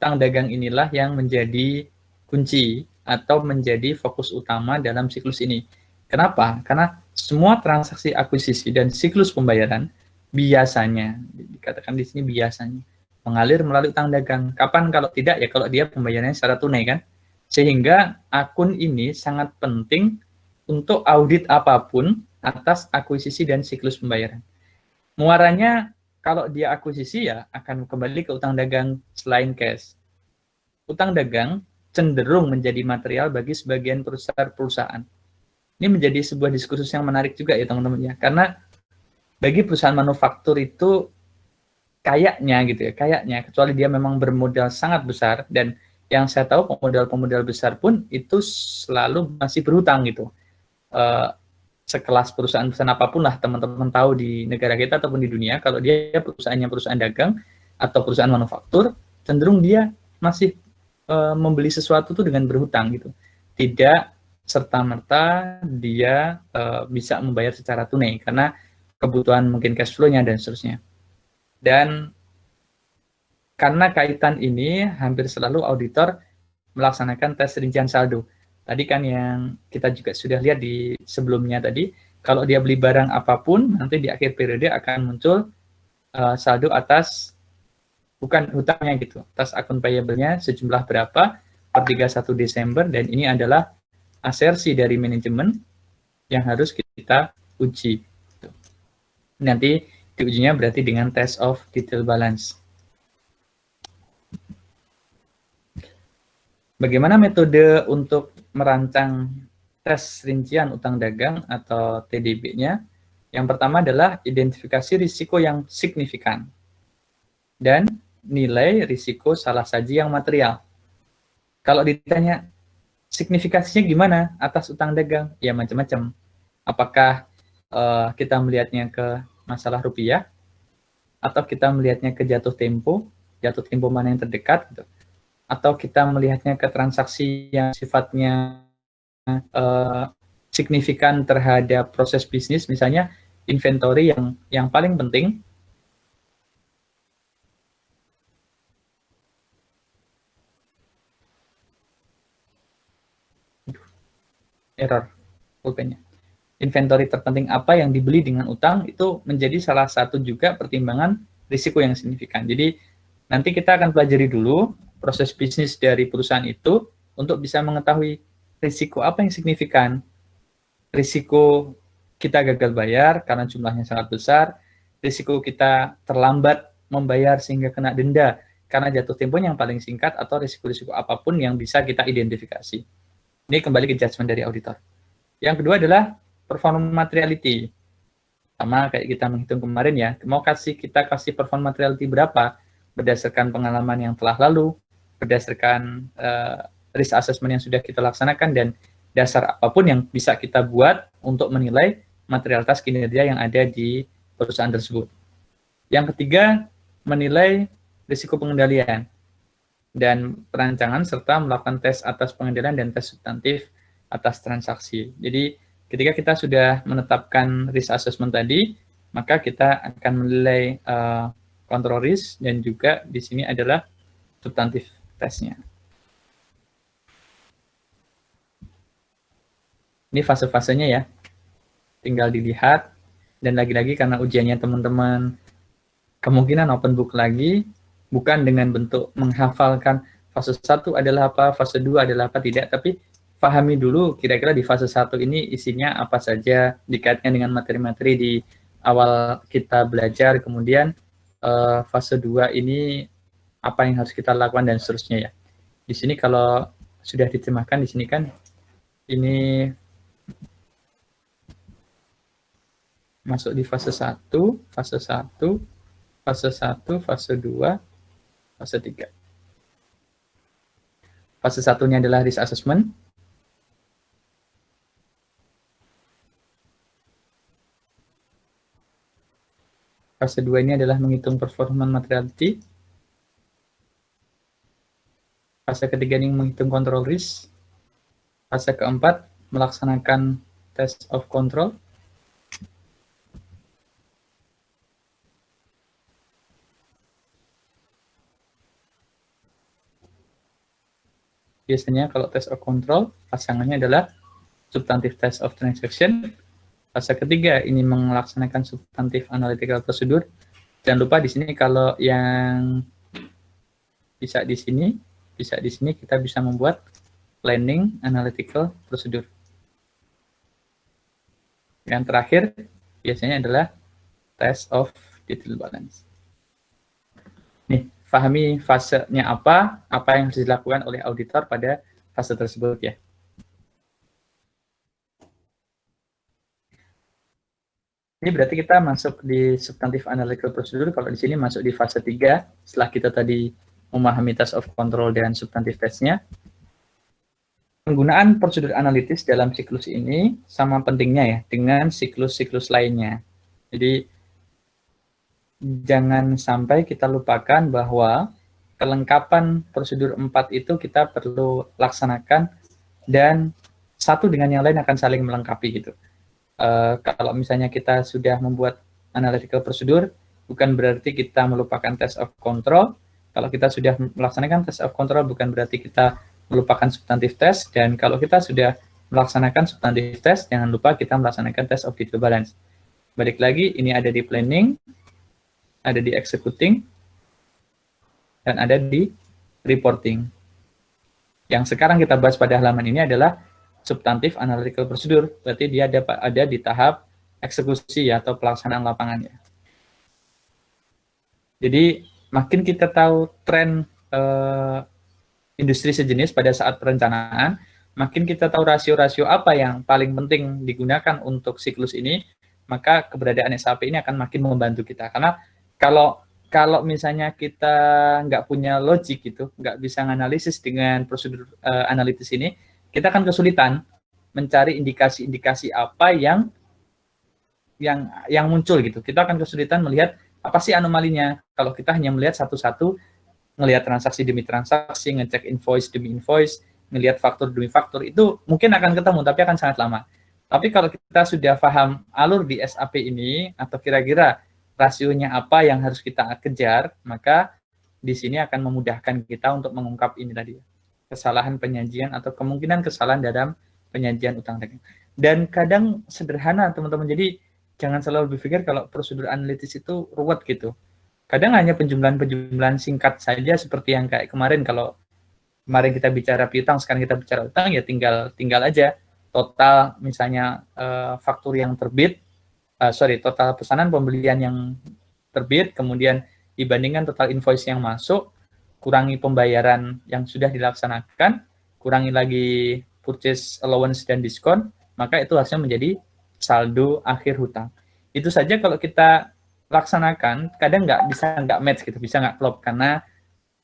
Utang dagang inilah yang menjadi kunci atau menjadi fokus utama dalam siklus ini. Kenapa? Karena semua transaksi akuisisi dan siklus pembayaran biasanya, dikatakan di sini biasanya, mengalir melalui utang dagang. Kapan kalau tidak? Ya kalau dia pembayarannya secara tunai kan. Sehingga akun ini sangat penting untuk audit apapun atas akuisisi dan siklus pembayaran. Muaranya kalau dia akuisisi ya akan kembali ke utang dagang selain cash. Utang dagang cenderung menjadi material bagi sebagian perusahaan. Ini menjadi sebuah diskursus yang menarik juga ya teman-teman ya. Karena bagi perusahaan manufaktur itu kayaknya gitu ya, kayaknya kecuali dia memang bermodal sangat besar, dan yang saya tahu pemodal-pemodal besar pun itu selalu masih berhutang gitu. Sekelas perusahaan-perusahaan apapun lah teman-teman tahu di negara kita ataupun di dunia, kalau dia perusahaannya perusahaan dagang atau perusahaan manufaktur, cenderung dia masih membeli sesuatu itu dengan berhutang gitu. Tidak serta-merta dia bisa membayar secara tunai karena kebutuhan mungkin cash flow-nya dan seterusnya. Dan karena kaitan ini hampir selalu auditor melaksanakan tes rincian saldo. Tadi kan yang kita juga sudah lihat di sebelumnya tadi, kalau dia beli barang apapun, nanti di akhir periode akan muncul saldo atas, bukan hutangnya gitu, atas akun payable-nya sejumlah berapa per 31 Desember, dan ini adalah asersi dari manajemen yang harus kita uji. Nanti diujinya berarti dengan test of detail balance. Bagaimana metode untuk merancang tes rincian utang dagang atau TDB-nya? Yang pertama adalah identifikasi risiko yang signifikan dan nilai risiko salah saji yang material. Kalau ditanya signifikasinya gimana atas utang dagang? Ya macam-macam. Apakah kita melihatnya ke masalah rupiah, atau kita melihatnya ke jatuh tempo mana yang terdekat, gitu. Atau kita melihatnya ke transaksi yang sifatnya signifikan terhadap proses bisnis, misalnya inventory yang paling penting. Error pulpennya. Inventory terpenting apa yang dibeli dengan utang itu menjadi salah satu juga pertimbangan risiko yang signifikan. Jadi nanti kita akan pelajari dulu proses bisnis dari perusahaan itu untuk bisa mengetahui risiko apa yang signifikan. Risiko kita gagal bayar karena jumlahnya sangat besar, risiko kita terlambat membayar sehingga kena denda karena jatuh tempo yang paling singkat, atau risiko-risiko apapun yang bisa kita identifikasi. Ini kembali ke judgement dari auditor. Yang kedua adalah perform materiality. Sama kayak kita menghitung kemarin ya, mau kita kasih perform materiality berapa berdasarkan pengalaman yang telah lalu, berdasarkan risk assessment yang sudah kita laksanakan, dan dasar apapun yang bisa kita buat untuk menilai materialitas kinerja yang ada di perusahaan tersebut. Yang ketiga, menilai risiko pengendalian dan perancangan serta melakukan tes atas pengendalian dan tes substantif atas transaksi. Jadi ketika kita sudah menetapkan risk assessment tadi, maka kita akan menilai control risk, dan juga di sini adalah substantif tesnya. Ini fase-fasenya ya, tinggal dilihat. Dan lagi-lagi karena ujiannya teman-teman kemungkinan open book lagi, bukan dengan bentuk menghafalkan fase 1 adalah apa, fase 2 adalah apa, tidak, tapi pahami dulu kira-kira di fase 1 ini isinya apa saja, dikaitkan dengan materi-materi di awal kita belajar, kemudian fase 2 ini apa yang harus kita lakukan, dan seterusnya ya. Di sini kalau sudah diterjemahkan, di sini kan ini masuk di fase 1, fase 1, fase 1, fase 2, fase 3. Fase 1-nya adalah risk assessment. Fase 2 ini adalah menghitung performance materiality. Fase ketiga ini menghitung control risk. Fase keempat melaksanakan test of control. Biasanya kalau test of control, pasangannya adalah substantive test of transaction. Fase ketiga ini melaksanakan substantive analytical procedure. Jangan lupa di sini kalau yang bisa di sini kita bisa membuat planning analytical procedure. Yang terakhir biasanya adalah test of detail balance. Nih, pahami fasenya apa yang harus dilakukan oleh auditor pada fase tersebut ya. Ini berarti kita masuk di substantive analytical procedure, kalau di sini masuk di fase 3, setelah kita tadi memahami test of control dan substantive testnya. Penggunaan prosedur analitis dalam siklus ini sama pentingnya ya dengan siklus-siklus lainnya. Jadi jangan sampai kita lupakan bahwa kelengkapan prosedur 4 itu kita perlu laksanakan, dan satu dengan yang lain akan saling melengkapi gitu. Kalau misalnya kita sudah membuat analytical procedure, bukan berarti kita melupakan test of control. Kalau kita sudah melaksanakan test of control, bukan berarti kita melupakan substantive test. Dan kalau kita sudah melaksanakan substantive test, jangan lupa kita melaksanakan test of detail balance. Balik lagi, ini ada di planning, ada di executing, dan ada di reporting. Yang sekarang kita bahas pada halaman ini adalah substantive analytical procedure, berarti dia ada di tahap eksekusi atau pelaksanaan lapangannya. Jadi makin kita tahu tren industri sejenis pada saat perencanaan, makin kita tahu rasio-rasio apa yang paling penting digunakan untuk siklus ini, maka keberadaan SAP ini akan makin membantu kita. Karena kalau misalnya kita nggak punya logik gitu, nggak bisa menganalisis dengan prosedur analitis ini, kita akan kesulitan mencari indikasi-indikasi apa yang muncul gitu. Kita akan kesulitan melihat apa sih anomalinya. Kalau kita hanya melihat satu-satu, ngelihat transaksi demi transaksi, ngecek invoice demi invoice, ngelihat faktur demi faktur, itu mungkin akan ketemu, tapi akan sangat lama. Tapi kalau kita sudah paham alur di SAP ini, atau kira-kira rasionya apa yang harus kita kejar, maka di sini akan memudahkan kita untuk mengungkap ini tadi, kesalahan penyajian atau kemungkinan kesalahan dalam penyajian utang dagang. Dan kadang sederhana, teman-teman. Jadi jangan selalu berpikir kalau prosedur analitis itu ruwet gitu. Kadang hanya penjumlahan-penjumlahan singkat saja seperti yang kayak kemarin. Kalau kemarin kita bicara piutang, sekarang kita bicara utang, ya tinggal aja total misalnya faktur yang terbit, total pesanan pembelian yang terbit, kemudian dibandingkan total invoice yang masuk, kurangi pembayaran yang sudah dilaksanakan, kurangi lagi purchase allowance dan diskon, maka itu hasilnya menjadi saldo akhir hutang. Itu saja kalau kita laksanakan, kadang nggak match gitu, bisa nggak klop karena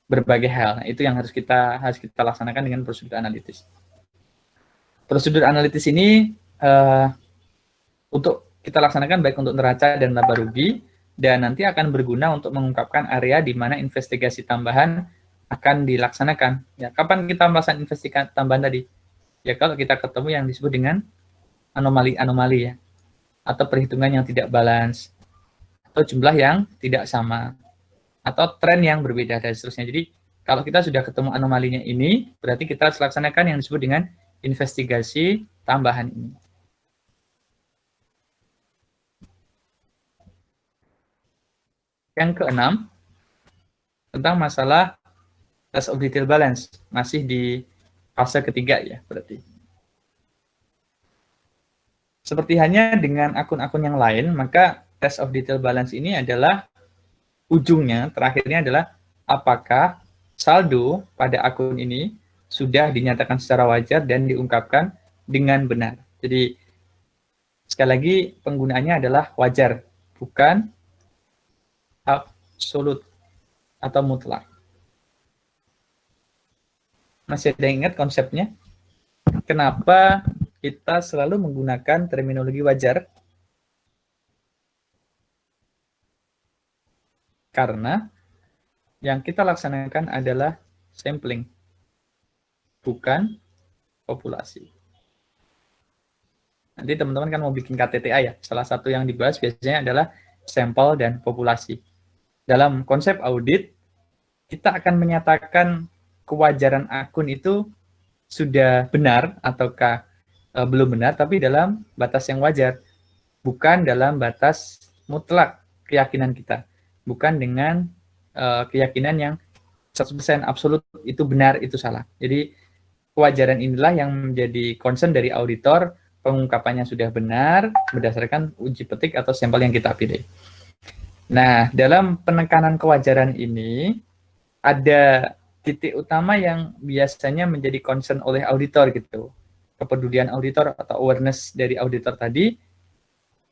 berbagai hal. Nah, itu yang harus kita laksanakan dengan prosedur analitis. Prosedur analitis ini untuk kita laksanakan baik untuk neraca dan laba rugi, dan nanti akan berguna untuk mengungkapkan area di mana investigasi tambahan akan dilaksanakan. Ya, kapan kita melaksanakan investigasi tambahan tadi? Ya, kalau kita ketemu yang disebut dengan anomali-anomali ya, atau perhitungan yang tidak balance, atau jumlah yang tidak sama, atau tren yang berbeda, dan seterusnya. Jadi, kalau kita sudah ketemu anomalinya ini, berarti kita harus laksanakan yang disebut dengan investigasi tambahan ini. Yang keenam, tentang masalah test of detail balance, masih di fase ketiga ya berarti. Seperti hanya dengan akun-akun yang lain, maka test of detail balance ini adalah ujungnya, terakhirnya adalah apakah saldo pada akun ini sudah dinyatakan secara wajar dan diungkapkan dengan benar. Jadi sekali lagi penggunaannya adalah wajar, bukan absolut atau mutlak. Masih ada yang ingat konsepnya? Kenapa kita selalu menggunakan terminologi wajar? Karena yang kita laksanakan adalah sampling, bukan populasi. Nanti teman-teman kan mau bikin KTTA ya, salah satu yang dibahas biasanya adalah sampel dan populasi. Dalam konsep audit, kita akan menyatakan kewajaran akun itu sudah benar ataukah belum benar, tapi dalam batas yang wajar, bukan dalam batas mutlak keyakinan kita, bukan dengan keyakinan yang 100% absolut itu benar, itu salah. Jadi kewajaran inilah yang menjadi concern dari auditor, pengungkapannya sudah benar berdasarkan uji petik atau sampel yang kita pilih. Nah, dalam penekanan kewajaran ini ada titik utama yang biasanya menjadi concern oleh auditor gitu. Kepedulian auditor atau awareness dari auditor tadi,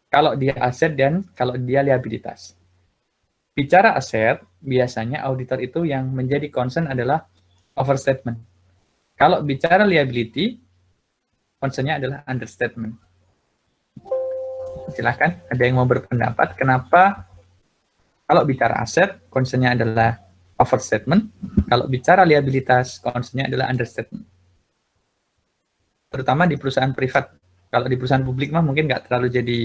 kalau dia aset dan kalau dia liabilitas. Bicara aset, biasanya auditor itu yang menjadi concern adalah overstatement. Kalau bicara liability, concern-nya adalah understatement. Silahkan, ada yang mau berpendapat kenapa kalau bicara aset, concern-nya adalah overstatement, kalau bicara liabilitas, concern-nya adalah understatement. Terutama di perusahaan privat. Kalau di perusahaan publik mah mungkin nggak terlalu jadi,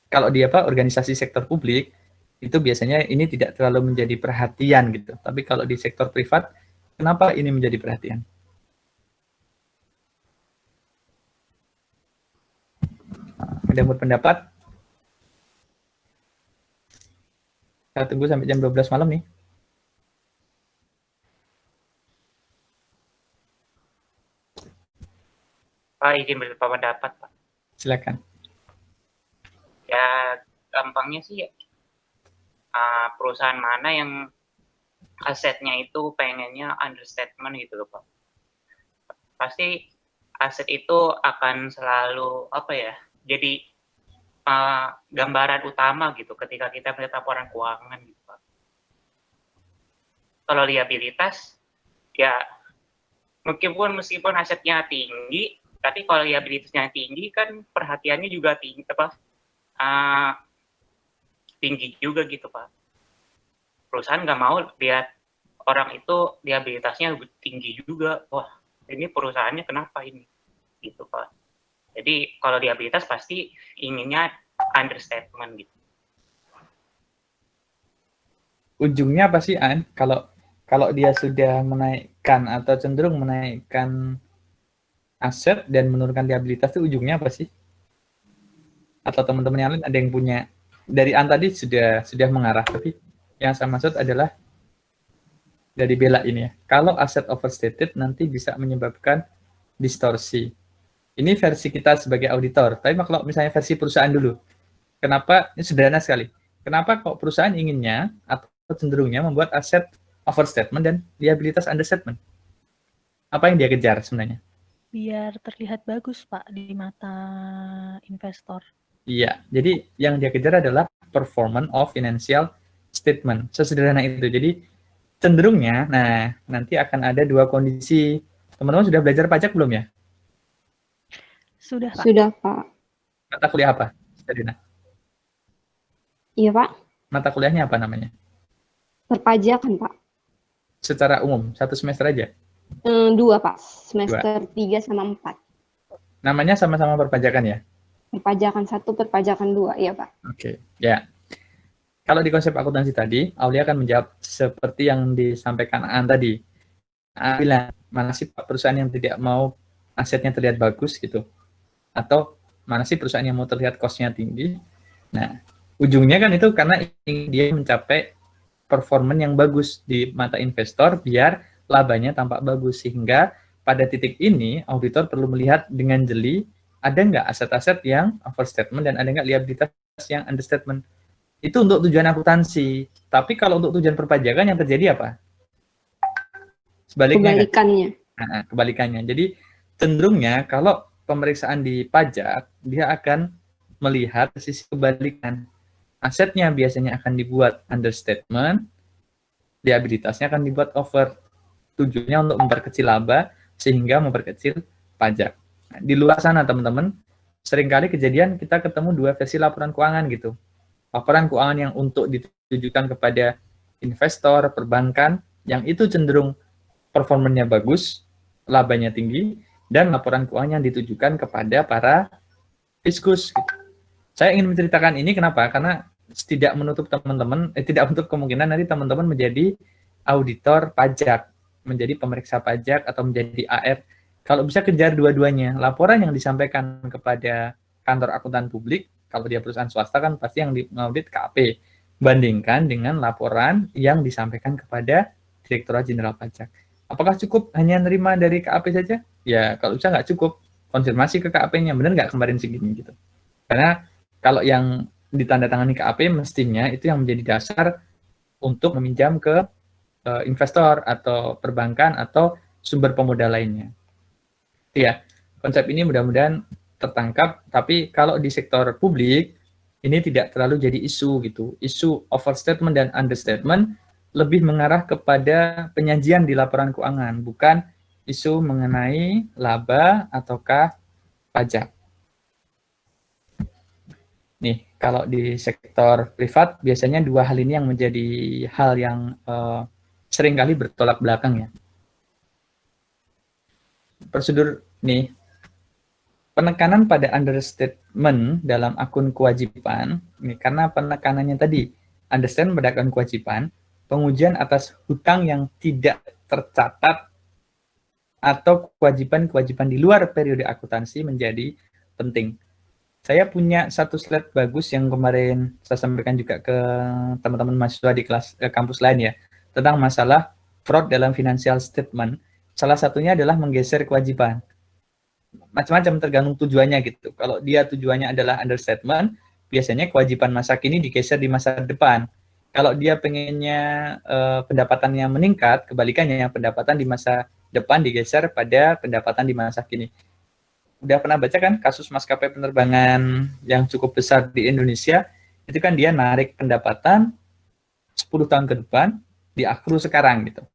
kalau di organisasi sektor publik, itu biasanya ini tidak terlalu menjadi perhatian gitu. Tapi kalau di sektor privat, kenapa ini menjadi perhatian? Ada yang berpendapat? Kita tunggu sampai jam 12 malam nih. Pak, izin berpendapat, Pak. Silakan. Ya, gampangnya sih perusahaan mana yang asetnya itu pengennya understatement gitu loh Pak. Pasti aset itu akan selalu jadi gambaran utama gitu ketika kita melihat laporan keuangan gitu Pak. Kalau liabilitas ya meskipun asetnya tinggi, tapi kalau liabilitasnya tinggi kan perhatiannya juga tinggi juga gitu Pak. Perusahaan nggak mau lihat orang itu liabilitasnya tinggi juga. Wah, ini perusahaannya kenapa ini? Gitu Pak. Jadi kalau liabilitas pasti inginnya understatement gitu. Ujungnya apa sih, An? Kalau dia sudah menaikkan atau cenderung menaikkan aset dan menurunkan liabilitas itu ujungnya apa sih? Atau teman-teman yang lain ada yang punya, dari An tadi sudah mengarah, tapi yang saya maksud adalah dari Bella ini ya. Kalau aset overstated nanti bisa menyebabkan distorsi. Ini versi kita sebagai auditor. Tapi kalau misalnya versi perusahaan dulu, kenapa, ini sederhana sekali. Kenapa kok perusahaan inginnya atau cenderungnya membuat aset overstatement dan liabilitas understatement? Apa yang dia kejar sebenarnya? Biar terlihat bagus, Pak, di mata investor. Iya, jadi yang dia kejar adalah performance of financial statement. Sesederhana itu. Jadi cenderungnya, nah nanti akan ada dua kondisi. Teman-teman sudah belajar pajak belum ya? Sudah, Pak. Sudah, Pak. Mata kuliah apa, Serina? Iya, Pak. Mata kuliahnya apa namanya? Perpajakan, Pak. Secara umum, satu semester aja? 2, Pak. Semester 3 sama 4. Namanya sama-sama perpajakan ya? Perpajakan 1, perpajakan 2. Iya, Pak. Oke, ya. Kalau di konsep akuntansi tadi, Aulia akan menjawab seperti yang disampaikan Aan tadi. Aan bilang, mana sih perusahaan yang tidak mau asetnya terlihat bagus gitu? Atau mana sih perusahaan yang mau terlihat cost-nya tinggi? Nah, ujungnya kan itu karena dia mencapai performan yang bagus di mata investor biar labanya tampak bagus. Sehingga pada titik ini, auditor perlu melihat dengan jeli, ada nggak aset-aset yang overstatement dan ada nggak liabilitas yang understatement. Itu untuk tujuan akuntansi. Tapi kalau untuk tujuan perpajakan yang terjadi apa? Sebaliknya Kebalikannya. kan? Nah, kebalikannya. Jadi cenderungnya kalau pemeriksaan di pajak, dia akan melihat sisi kebalikan. Asetnya biasanya akan dibuat understatement, liabilitasnya akan dibuat over. Tujuannya untuk memperkecil laba, sehingga memperkecil pajak. Nah, di luar sana, teman-teman, seringkali kejadian kita ketemu dua versi laporan keuangan gitu. Laporan keuangan yang untuk ditujukan kepada investor, perbankan, yang itu cenderung performanya bagus, labanya tinggi, dan laporan keuangan yang ditujukan kepada para fiskus. Saya ingin menceritakan ini kenapa? Karena tidak menutup teman-teman, tidak menutup kemungkinan nanti teman-teman menjadi auditor pajak, menjadi pemeriksa pajak, atau menjadi AR. Kalau bisa kejar dua-duanya. Laporan yang disampaikan kepada kantor akuntan publik, kalau dia perusahaan swasta kan pasti yang mengaudit KAP, bandingkan dengan laporan yang disampaikan kepada Direktorat Jenderal Pajak. Apakah cukup hanya nerima dari KAP saja? Ya, kalau bisa nggak cukup, konfirmasi ke KAP-nya, benar nggak kemarin segini gitu. Karena kalau yang ditandatangani KAP mestinya itu yang menjadi dasar untuk meminjam ke investor atau perbankan atau sumber pemodal lainnya. Ya, konsep ini mudah-mudahan tertangkap, tapi kalau di sektor publik ini tidak terlalu jadi isu gitu. Isu overstatement dan understatement lebih mengarah kepada penyajian di laporan keuangan, bukan isu mengenai laba ataukah pajak. Nih, kalau di sektor privat biasanya dua hal ini yang menjadi hal yang seringkali bertolak belakang ya. Prosedur nih, penekanan pada understatement dalam akun kewajiban, ini karena penekanannya tadi, understatement pada akun kewajiban, pengujian atas hutang yang tidak tercatat atau kewajiban-kewajiban di luar periode akuntansi menjadi penting. Saya punya satu slide bagus yang kemarin saya sampaikan juga ke teman-teman mahasiswa di kelas kampus lain ya, tentang masalah fraud dalam financial statement. Salah satunya adalah menggeser kewajiban. Macam-macam tergantung tujuannya gitu. Kalau dia tujuannya adalah understatement, biasanya kewajiban masa kini digeser di masa depan. Kalau dia pengennya pendapatannya meningkat, kebalikannya yang pendapatan di masa depan digeser pada pendapatan di masa kini. Udah pernah baca kan kasus maskapai penerbangan yang cukup besar di Indonesia, itu kan dia narik pendapatan 10 tahun ke depan, diakru sekarang gitu.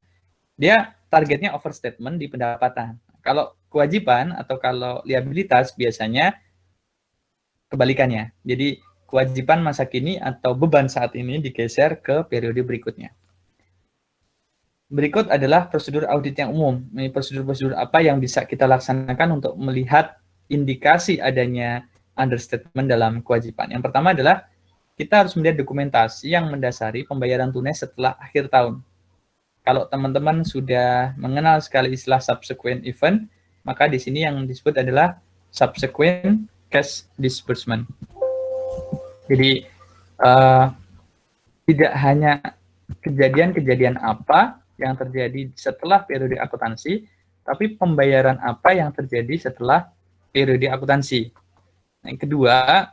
Dia targetnya overstatement di pendapatan. Kalau kewajiban atau kalau liabilitas biasanya kebalikannya. Jadi kewajiban masa kini atau beban saat ini digeser ke periode berikutnya. Berikut adalah prosedur audit yang umum. Ini prosedur-prosedur apa yang bisa kita laksanakan untuk melihat indikasi adanya understatement dalam kewajiban. Yang pertama adalah kita harus melihat dokumentasi yang mendasari pembayaran tunai setelah akhir tahun. Kalau teman-teman sudah mengenal sekali istilah subsequent event, maka di sini yang disebut adalah subsequent cash disbursement. Jadi tidak hanya kejadian-kejadian apa yang terjadi setelah periode akuntansi, tapi pembayaran apa yang terjadi setelah periode akuntansi. Yang kedua,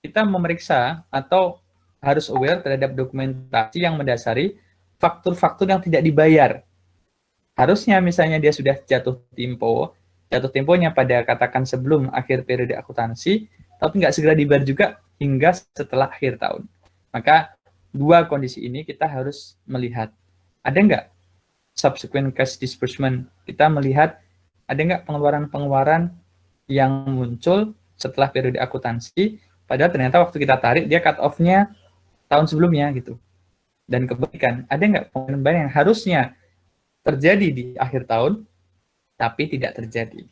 kita memeriksa atau harus aware terhadap dokumentasi yang mendasari faktur-faktur yang tidak dibayar. Harusnya misalnya dia sudah jatuh temponya pada katakan sebelum akhir periode akuntansi, tapi nggak segera dibayar juga hingga setelah akhir tahun. Maka dua kondisi ini kita harus melihat. Ada nggak subsequent cash disbursement? Kita melihat ada nggak pengeluaran-pengeluaran yang muncul setelah periode akuntansi, padahal ternyata waktu kita tarik dia cut off-nya tahun sebelumnya gitu. Dan kebalikan, ada nggak pengeluaran yang harusnya terjadi di akhir tahun, tapi tidak terjadi.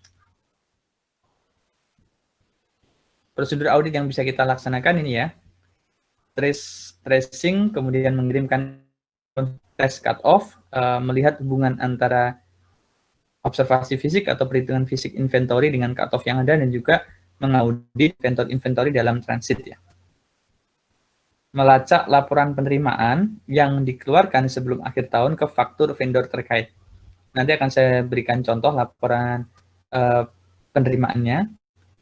Prosedur audit yang bisa kita laksanakan ini ya, tracing, kemudian mengirimkan test cut off, melihat hubungan antara observasi fisik atau perhitungan fisik inventory dengan cut off yang ada, dan juga mengaudit inventory dalam transit ya. Melacak laporan penerimaan yang dikeluarkan sebelum akhir tahun ke faktur vendor terkait. Nanti akan saya berikan contoh laporan penerimaannya.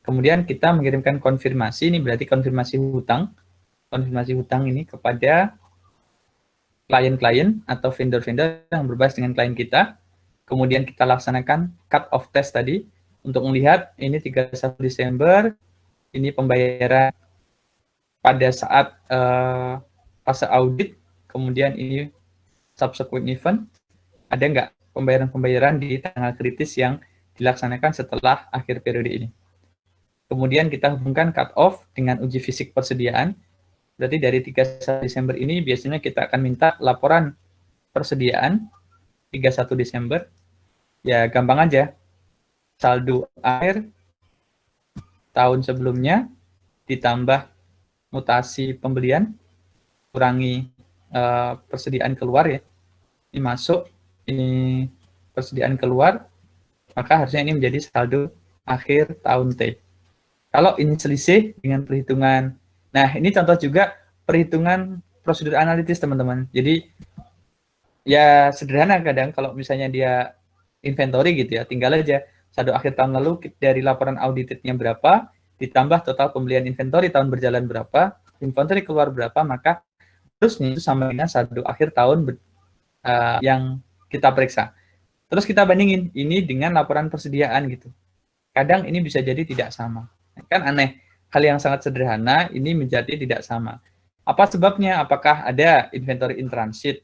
Kemudian kita mengirimkan konfirmasi, ini berarti konfirmasi hutang ini kepada klien-klien atau vendor-vendor yang berbasis dengan klien kita. Kemudian kita laksanakan cut off test tadi untuk melihat ini 31 Desember, ini pembayaran pada saat fase audit, kemudian ini subsequent event, ada nggak pembayaran-pembayaran di tanggal kritis yang dilaksanakan setelah akhir periode ini. Kemudian kita hubungkan cut off dengan uji fisik persediaan. Berarti dari 31 Desember ini biasanya kita akan minta laporan persediaan 31 Desember. Ya gampang aja. Saldo akhir tahun sebelumnya ditambah mutasi pembelian, kurangi persediaan keluar ya. Ini masuk, ini persediaan keluar, maka harusnya ini menjadi saldo akhir tahun T. Kalau ini selisih dengan perhitungan, nah ini contoh juga perhitungan prosedur analitis teman-teman. Jadi ya sederhana kadang kalau misalnya dia inventory gitu ya, tinggal aja saldo akhir tahun lalu dari laporan auditednya berapa, ditambah total pembelian inventory tahun berjalan berapa, inventory keluar berapa, maka harusnya itu sama dengan saldo akhir tahun yang kita periksa. Terus kita bandingin ini dengan laporan persediaan gitu. Kadang ini bisa jadi tidak sama. Kan aneh, hal yang sangat sederhana ini menjadi tidak sama. Apa sebabnya? Apakah ada inventory in transit?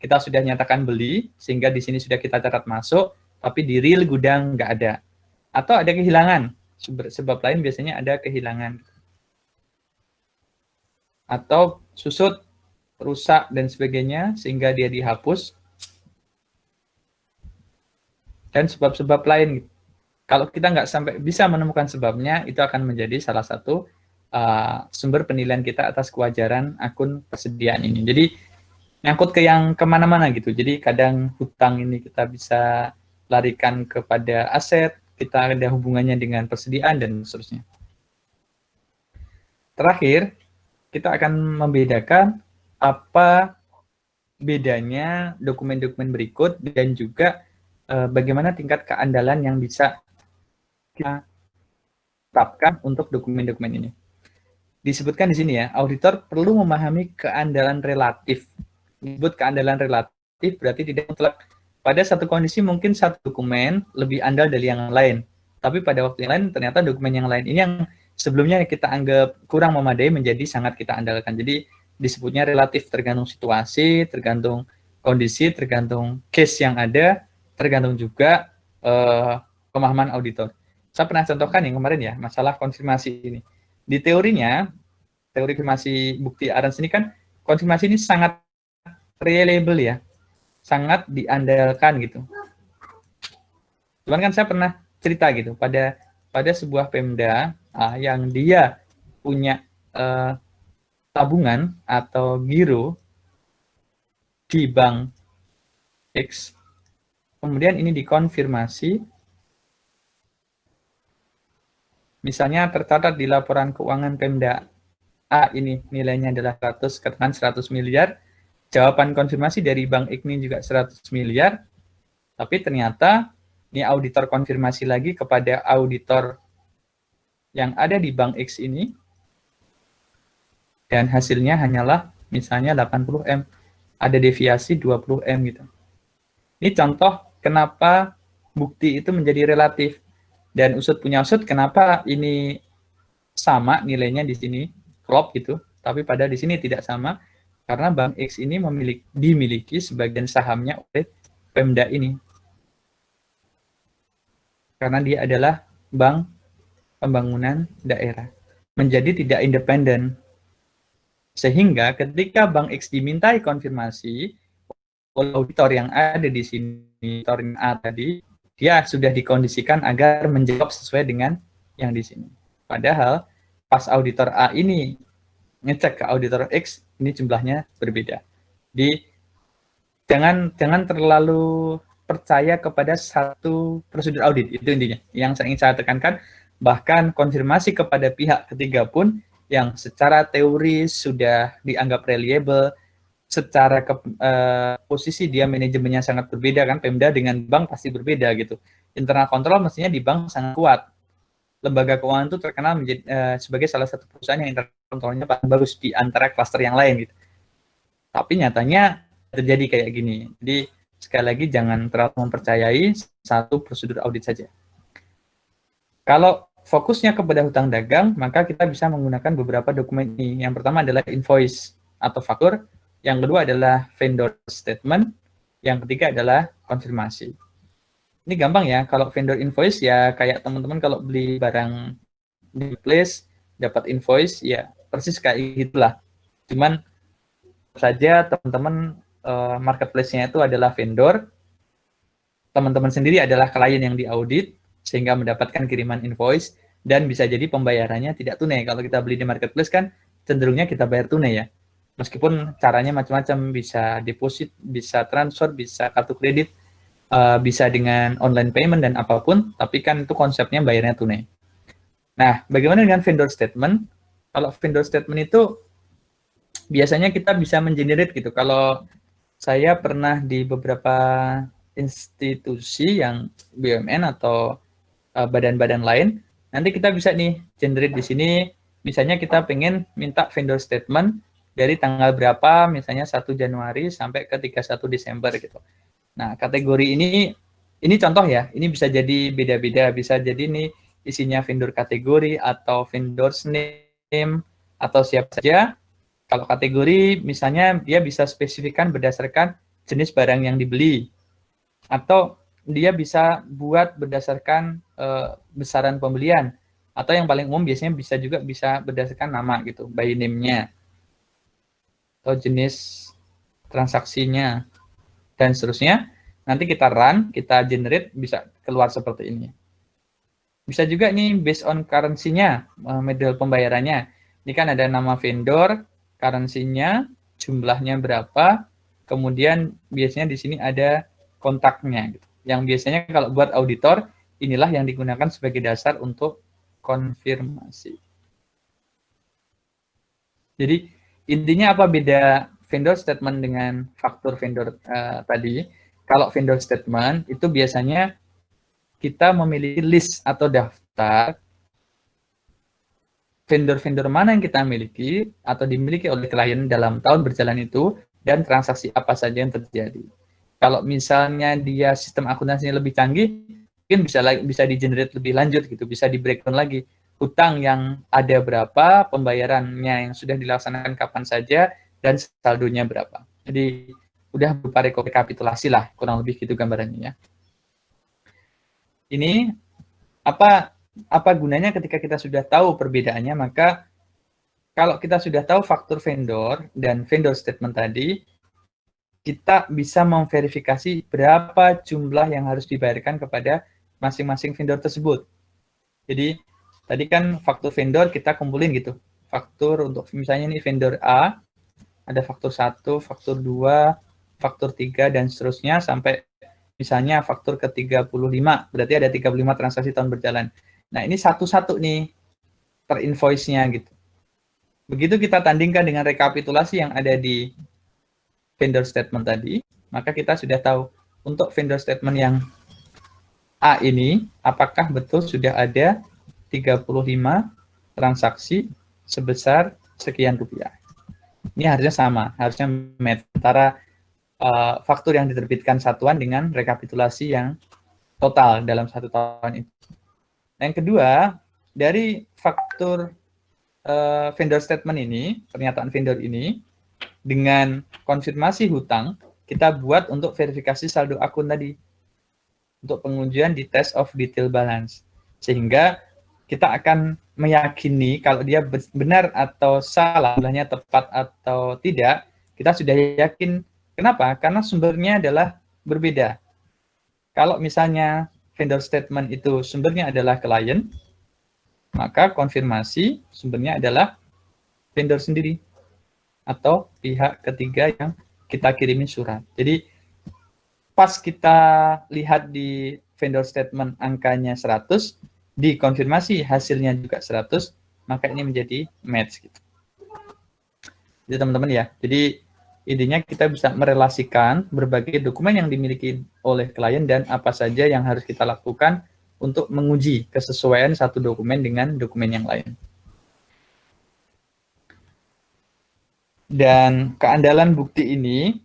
Kita sudah nyatakan beli, sehingga di sini sudah kita catat masuk, tapi di real gudang nggak ada. Atau ada kehilangan, sebab lain biasanya ada kehilangan. Atau susut, rusak, dan sebagainya, sehingga dia dihapus. Dan sebab-sebab lain. Kalau kita nggak sampai bisa menemukan sebabnya, itu akan menjadi salah satu sumber penilaian kita atas kewajaran akun persediaan ini. Jadi nyangkut ke yang kemana-mana gitu. Jadi kadang hutang ini kita bisa larikan kepada aset, kita ada hubungannya dengan persediaan dan seterusnya. Terakhir, kita akan membedakan apa bedanya dokumen-dokumen berikut dan juga bagaimana tingkat keandalan yang bisa kita tetapkan untuk dokumen-dokumen ini. disebutkan di sini ya, auditor perlu memahami keandalan relatif. Disebut keandalan relatif berarti tidak mutlak. Pada satu kondisi mungkin satu dokumen lebih andal dari yang lain, tapi pada waktu yang lain ternyata dokumen yang lain ini yang sebelumnya kita anggap kurang memadai menjadi sangat kita andalkan. Jadi disebutnya relatif, tergantung situasi, tergantung kondisi, tergantung case yang ada, tergantung juga pemahaman auditor. Saya pernah contohkan yang kemarin ya, masalah konfirmasi ini. Di teorinya, teori konfirmasi bukti Arens ini kan, konfirmasi ini sangat reliable ya, sangat diandalkan gitu. Cuman kan saya pernah cerita gitu, pada sebuah Pemda yang dia punya tabungan atau giro di bank X, kemudian ini dikonfirmasi, misalnya tercatat di laporan keuangan Pemda A ini nilainya adalah 100 miliar, jawaban konfirmasi dari bank X ini juga 100 miliar, tapi ternyata ini auditor konfirmasi lagi kepada auditor yang ada di bank X ini, dan hasilnya hanyalah misalnya 80M, ada deviasi 20M gitu. Ini contoh kenapa bukti itu menjadi relatif. Dan usut punya usut, kenapa ini sama nilainya di sini, klop gitu, tapi pada di sini tidak sama, karena Bank X ini dimiliki sebagian sahamnya oleh Pemda ini. Karena dia adalah bank pembangunan daerah. Menjadi tidak independen. Sehingga ketika Bank X dimintai konfirmasi oleh auditor yang ada di sini, auditor yang A tadi, dia sudah dikondisikan agar menjawab sesuai dengan yang di sini. Padahal pas auditor A ini ngecek ke auditor X, ini jumlahnya berbeda. Jadi jangan terlalu percaya kepada satu prosedur audit, itu intinya. Yang ingin saya tekankan, bahkan konfirmasi kepada pihak ketiga pun yang secara teoris sudah dianggap reliable, secara posisi dia manajemennya sangat berbeda kan, Pemda dengan bank pasti berbeda gitu. Internal kontrol mestinya di bank sangat kuat. Lembaga keuangan itu terkenal menjadi, sebagai salah satu perusahaan yang internal kontrolnya paling bagus di antara klaster yang lain gitu. Tapi nyatanya terjadi kayak gini. Jadi sekali lagi jangan terlalu mempercayai satu prosedur audit saja. Kalau fokusnya kepada hutang dagang, maka kita bisa menggunakan beberapa dokumen ini. Yang pertama adalah invoice atau faktur. Yang kedua adalah vendor statement, yang ketiga adalah konfirmasi. Ini gampang ya, kalau vendor invoice ya kayak teman-teman kalau beli barang di place, dapat invoice, ya persis kayak gitulah. Cuman saja teman-teman marketplace-nya itu adalah vendor, teman-teman sendiri adalah klien yang diaudit, sehingga mendapatkan kiriman invoice, dan bisa jadi pembayarannya tidak tunai. Kalau kita beli di marketplace kan cenderungnya kita bayar tunai ya. Meskipun caranya macam-macam, bisa deposit, bisa transfer, bisa kartu kredit, bisa dengan online payment dan apapun, tapi kan itu konsepnya bayarnya tunai. Nah, bagaimana dengan vendor statement? Kalau vendor statement itu biasanya kita bisa mengenerate gitu. Kalau saya pernah di beberapa institusi yang BUMN atau badan-badan lain, nanti kita bisa nih generate di sini, misalnya kita pengen minta vendor statement dari tanggal berapa, misalnya 1 Januari sampai ke 31 Desember gitu. Nah, kategori ini contoh ya, ini bisa jadi beda-beda, bisa jadi ini isinya vendor kategori atau vendor name atau siapa saja. Kalau kategori misalnya dia bisa spesifikkan berdasarkan jenis barang yang dibeli, atau dia bisa buat berdasarkan besaran pembelian, atau yang paling umum biasanya bisa berdasarkan nama gitu, by name-nya, atau jenis transaksinya, dan seterusnya. Nanti kita run, kita generate, bisa keluar seperti ini. Bisa juga nih based on currency-nya, model pembayarannya. Ini kan ada nama vendor, currency-nya, jumlahnya berapa, kemudian biasanya di sini ada kontaknya. Gitu. Yang biasanya kalau buat auditor, inilah yang digunakan sebagai dasar untuk konfirmasi. Jadi intinya apa beda vendor statement dengan faktur vendor tadi? Kalau vendor statement itu biasanya kita memiliki list atau daftar vendor-vendor mana yang kita miliki atau dimiliki oleh klien dalam tahun berjalan itu, dan transaksi apa saja yang terjadi. Kalau misalnya dia sistem akuntansinya lebih canggih, mungkin bisa di-generate lebih lanjut gitu, bisa di-breakdown lagi. Hutang yang ada berapa, pembayarannya yang sudah dilaksanakan kapan saja, dan saldonya berapa. Jadi udah berupa rekapitulasi lah, kurang lebih gitu gambarannya ya. Ini apa gunanya ketika kita sudah tahu perbedaannya, maka kalau kita sudah tahu faktur vendor dan vendor statement tadi, kita bisa memverifikasi berapa jumlah yang harus dibayarkan kepada masing-masing vendor tersebut. Jadi tadi kan faktur vendor kita kumpulin gitu. Faktur untuk misalnya ini vendor A, ada faktur 1, faktur 2, faktur 3, dan seterusnya sampai misalnya faktur ke-35. Berarti ada 35 transaksi tahun berjalan. Nah, ini satu-satu nih per invoice-nya gitu. Begitu kita tandingkan dengan rekapitulasi yang ada di vendor statement tadi, maka kita sudah tahu untuk vendor statement yang A ini, apakah betul sudah ada 35 transaksi sebesar sekian rupiah. Ini harusnya sama, harusnya match antara faktur yang diterbitkan satuan dengan rekapitulasi yang total dalam satu tahun itu. Yang kedua, dari faktur vendor statement ini, pernyataan vendor ini, dengan konfirmasi hutang, kita buat untuk verifikasi saldo akun tadi, untuk pengujian di test of detail balance. Sehingga kita akan meyakini kalau dia benar atau salah, jumlahnya tepat atau tidak, kita sudah yakin. Kenapa? Karena sumbernya adalah berbeda. Kalau misalnya vendor statement itu sumbernya adalah klien, maka konfirmasi sumbernya adalah vendor sendiri atau pihak ketiga yang kita kirimin surat. Jadi pas kita lihat di vendor statement angkanya 100, dikonfirmasi hasilnya juga 100, maka ini menjadi match gitu. Jadi teman-teman ya, jadi intinya kita bisa merelasikan berbagai dokumen yang dimiliki oleh klien dan apa saja yang harus kita lakukan untuk menguji kesesuaian satu dokumen dengan dokumen yang lain. Dan keandalan bukti ini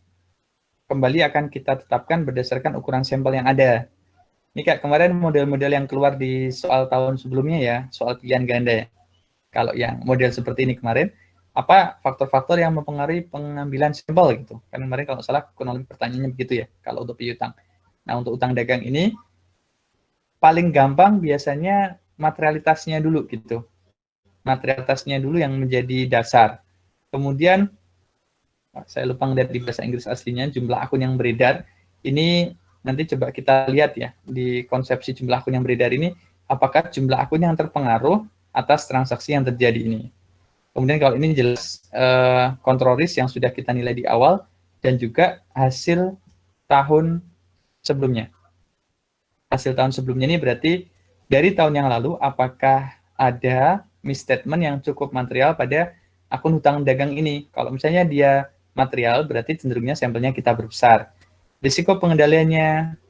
kembali akan kita tetapkan berdasarkan ukuran sampel yang ada. Ini kayak kemarin model-model yang keluar di soal tahun sebelumnya ya, soal pilihan ganda ya. Kalau yang model seperti ini kemarin, apa faktor-faktor yang mempengaruhi pengambilan sampel gitu. Kan kemarin kalau salah kurang lebih pertanyaannya begitu ya, kalau untuk piutang. Nah, untuk utang dagang ini, paling gampang biasanya materialitasnya dulu gitu. Materialitasnya dulu yang menjadi dasar. Kemudian, saya lupa ngeliat di bahasa Inggris aslinya, jumlah akun yang beredar. Ini nanti coba kita lihat ya, di konsepsi jumlah akun yang beredar ini, apakah jumlah akun yang terpengaruh atas transaksi yang terjadi ini. Kemudian kalau ini jelas control risk yang sudah kita nilai di awal, dan juga hasil tahun sebelumnya. Hasil tahun sebelumnya ini berarti dari tahun yang lalu apakah ada misstatement yang cukup material pada akun hutang dagang ini. Kalau misalnya dia material, berarti cenderungnya sampelnya kita berbesar. Risiko pengendaliannya,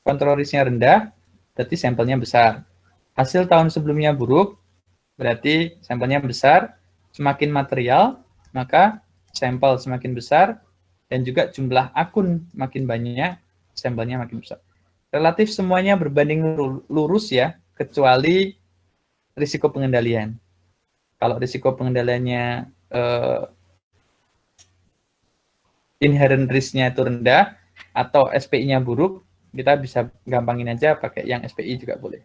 kontrol risknya rendah, berarti sampelnya besar. Hasil tahun sebelumnya buruk, berarti sampelnya besar. Semakin material, maka sampel semakin besar, dan juga jumlah akun makin banyak, sampelnya makin besar. Relatif semuanya berbanding lurus ya, kecuali risiko pengendalian. Kalau risiko pengendaliannya inherent risk-nya itu rendah, atau SPI-nya buruk, kita bisa gampangin aja pakai yang SPI juga boleh.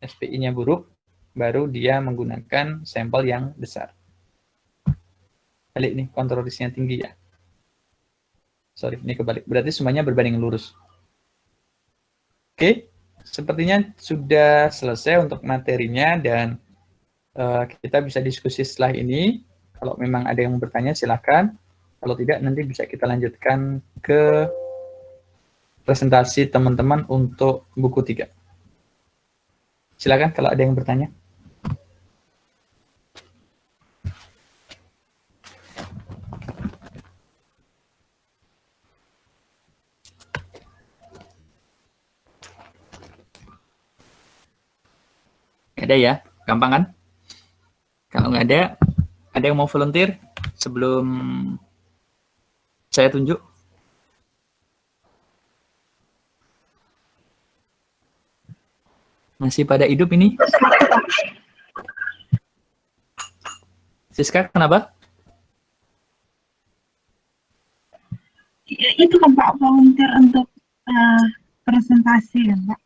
SPI-nya buruk, baru dia menggunakan sampel yang besar. Balik nih, kontrol risk-nya tinggi ya. Sorry, ini kebalik. Berarti semuanya berbanding lurus. Oke, sepertinya sudah selesai untuk materinya, dan kita bisa diskusi setelah ini. Kalau memang ada yang mau bertanya, silakan. Kalau tidak, nanti bisa kita lanjutkan ke presentasi teman-teman untuk buku 3. Silakan kalau ada yang bertanya. Ada ya? Gampang kan? Kalau nggak ada yang mau volunteer sebelum saya tunjuk? Masih pada hidup ini? Siska, kenapa? Itu kan Pak, volunteer untuk presentasi kan Pak.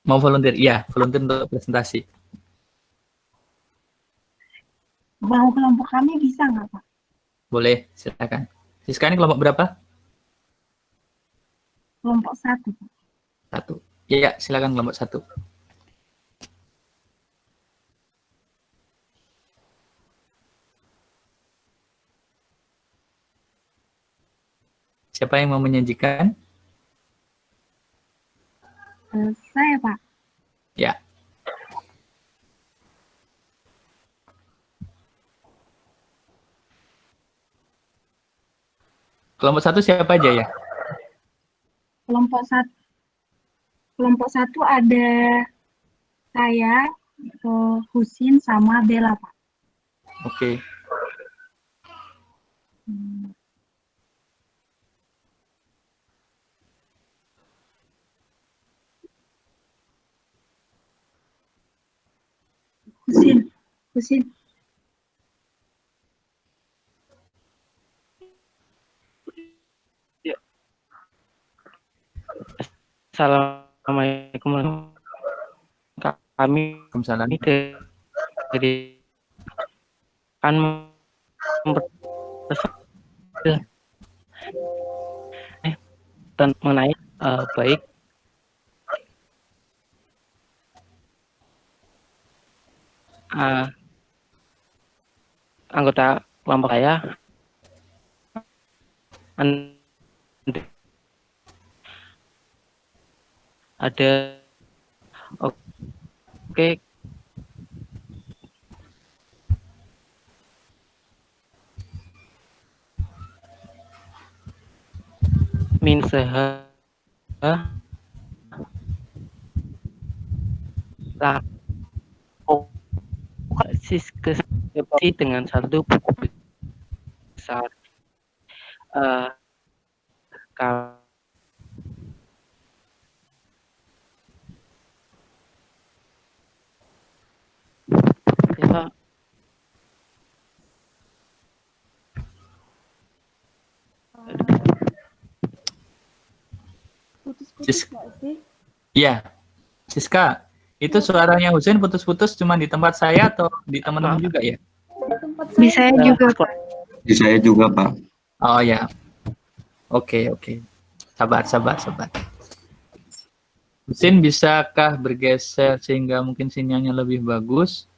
Mau volunteer? Iya, volunteer untuk presentasi. Mau kelompok kami bisa nggak Pak? Boleh, silakan. Siska ini kelompok berapa? Kelompok 1 Pak. 1. Iya, silakan kelompok 1. Siapa yang mau menyajikan? Saya Pak. Ya. Kelompok 1 siapa aja ya? Kelompok 1 ada saya, Husin sama Bella Pak. Oke. Husin. Assalamualaikum. Kami Waalaikumsalam. ini dari kan mengenai baik anggota kelompok saya ada oke. Min seha lah Siska dengan satu buku besar kalau ya, Putus-putus nggak sih? Iya. Siska, itu suaranya Husein putus-putus cuma di tempat saya atau di teman-teman juga ya? Di saya juga Pak. Di saya juga, Pak. Oh ya. Oke. Sabar. Husein, bisakah bergeser sehingga mungkin sinyalnya lebih bagus?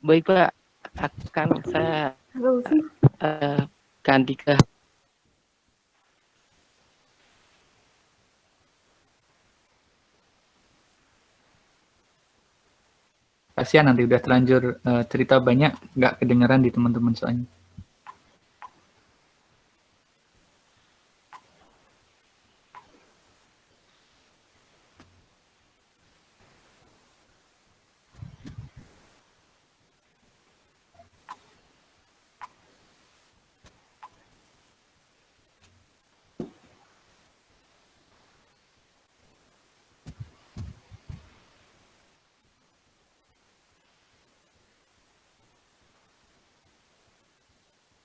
baik Pak, akan saya ganti ke Kasihan nanti udah terlanjur cerita banyak, nggak kedengeran di teman-teman soalnya.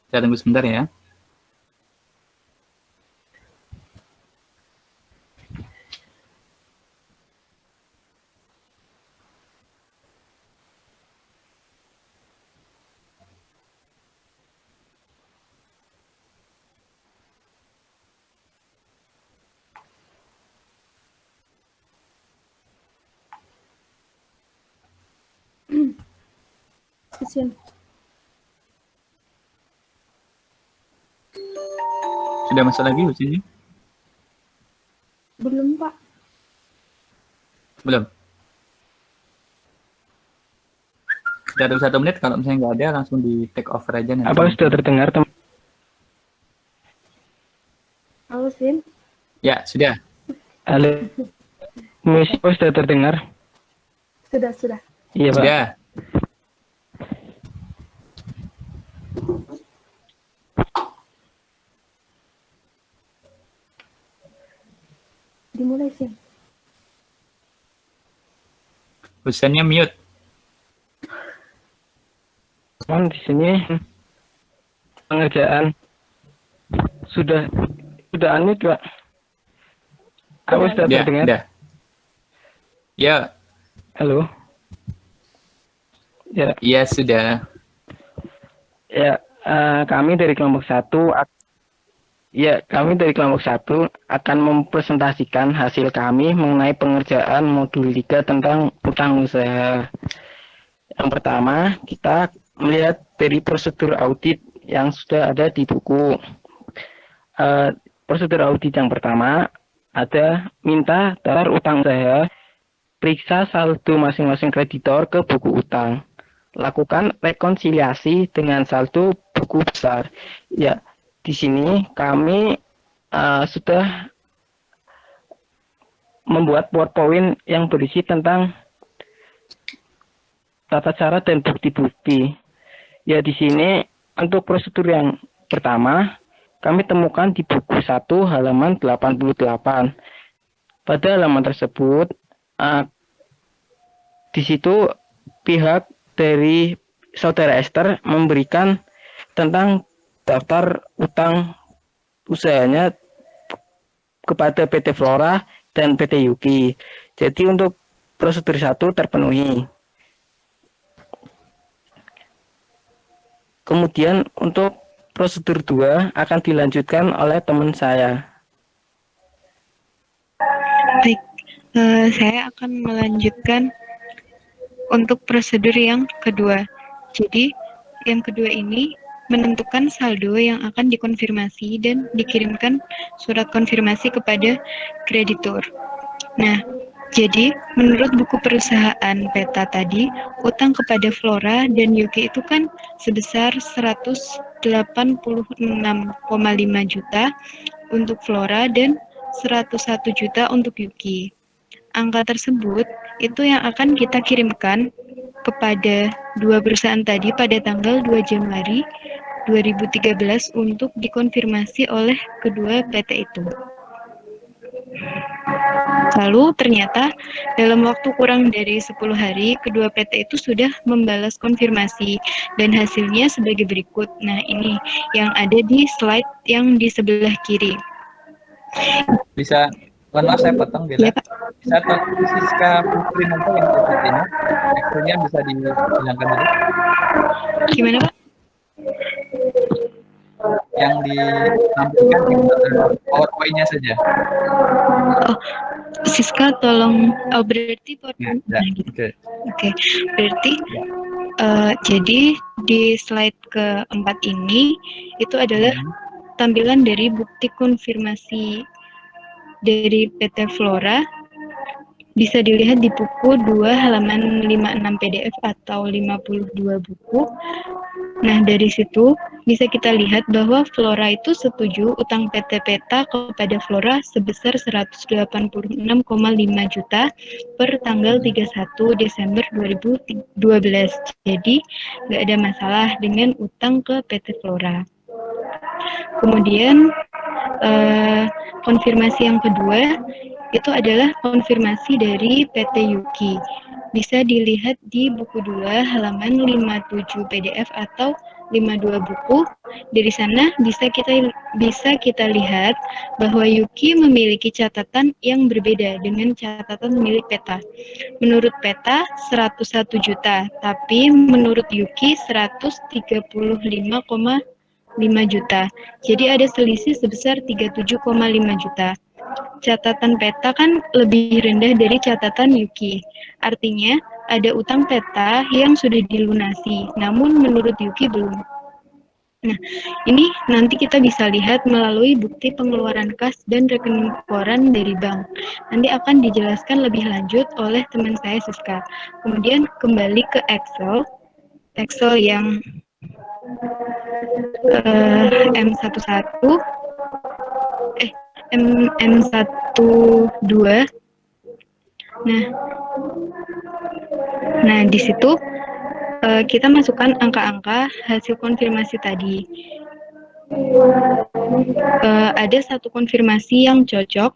Saya tunggu sebentar ya. Sudah masuk lagi Husein? Belum Pak. Belum. Sudah ada 1 menit, kalau misalnya nggak ada langsung di take over aja nanti. apa sudah terdengar teman? Halo Sin. Ya, sudah. Halo, musik sudah terdengar? Sudah. Iya, Pak. Sudah. Dimulai sih. Husennya mute. Cuman di sini pengerjaan sudah unmute, Pak. Aku sudah Ya, terdengar. udah. Ya, Halo. Ya, iya sudah. ya, kami dari kelompok 1 akan mempresentasikan hasil kami mengenai pengerjaan modul 3 tentang utang usaha. Yang pertama, kita melihat dari prosedur audit yang sudah ada di buku. Prosedur audit yang pertama ada minta daftar utang usaha, periksa saldo masing-masing kreditor ke buku utang, lakukan rekonsiliasi dengan saldo buku besar. Ya, di sini kami sudah membuat PowerPoint yang berisi tentang tata cara dan bukti-bukti. Ya, di sini untuk prosedur yang pertama kami temukan di buku 1 halaman 88. Pada halaman tersebut di situ pihak dari saudara Esther memberikan tentang daftar utang usahanya kepada PT Flora dan PT Yuki. Jadi untuk prosedur 1 terpenuhi. Kemudian untuk prosedur 2 akan dilanjutkan oleh teman saya. Baik, saya akan melanjutkan untuk prosedur yang kedua. Jadi, yang kedua ini menentukan saldo yang akan dikonfirmasi dan dikirimkan surat konfirmasi kepada kreditur. Nah, jadi menurut buku perusahaan Peta tadi, utang kepada Flora dan Yuki itu kan sebesar 186,5 juta untuk Flora dan 101 juta untuk Yuki. Angka tersebut itu yang akan kita kirimkan kepada dua perusahaan tadi pada tanggal 2 Januari 2013 untuk dikonfirmasi oleh kedua PT itu. Lalu ternyata dalam waktu kurang dari 10 hari, kedua PT itu sudah membalas konfirmasi dan hasilnya sebagai berikut. Nah, ini yang ada di slide yang di sebelah kiri. Bisa, mohon maaf saya potong Bella. Ya, Pak. Bisa tolong Siska print aja yang PPT-nya. Excelnya bisa dihilangkan dulu. Gimana, Pak? Yang ditampilkan yang PowerPoint-nya saja. Oh, Siska tolong, berarti Ya, nah, gitu. Oke. Oke, berarti jadi di slide keempat ini itu adalah tampilan dari bukti konfirmasi dari PT Flora. Bisa dilihat di buku 2 halaman 56 PDF atau 52 buku. Nah, dari situ bisa kita lihat bahwa Flora itu setuju utang PT Peta kepada Flora sebesar 186,5 juta per tanggal 31 Desember 2012. Jadi, nggak ada masalah dengan utang ke PT Flora. Kemudian, konfirmasi yang kedua itu adalah konfirmasi dari PT Yuki. Bisa dilihat di buku 2 halaman 57 PDF atau 52 buku. Dari sana bisa kita lihat bahwa Yuki memiliki catatan yang berbeda dengan catatan milik Peta. Menurut Peta 101 juta, tapi menurut Yuki 135,5 juta. Jadi ada selisih sebesar 37,5 juta. Catatan Peta kan lebih rendah dari catatan Yuki. Artinya ada utang Peta yang sudah dilunasi, namun menurut Yuki belum. Nah, ini nanti kita bisa lihat melalui bukti pengeluaran kas dan rekening koran dari bank. Nanti akan dijelaskan lebih lanjut oleh teman saya Siska. Kemudian kembali ke Excel yang M12. M12. Nah, Nah, di situ kita masukkan angka-angka hasil konfirmasi tadi. Ada satu konfirmasi yang cocok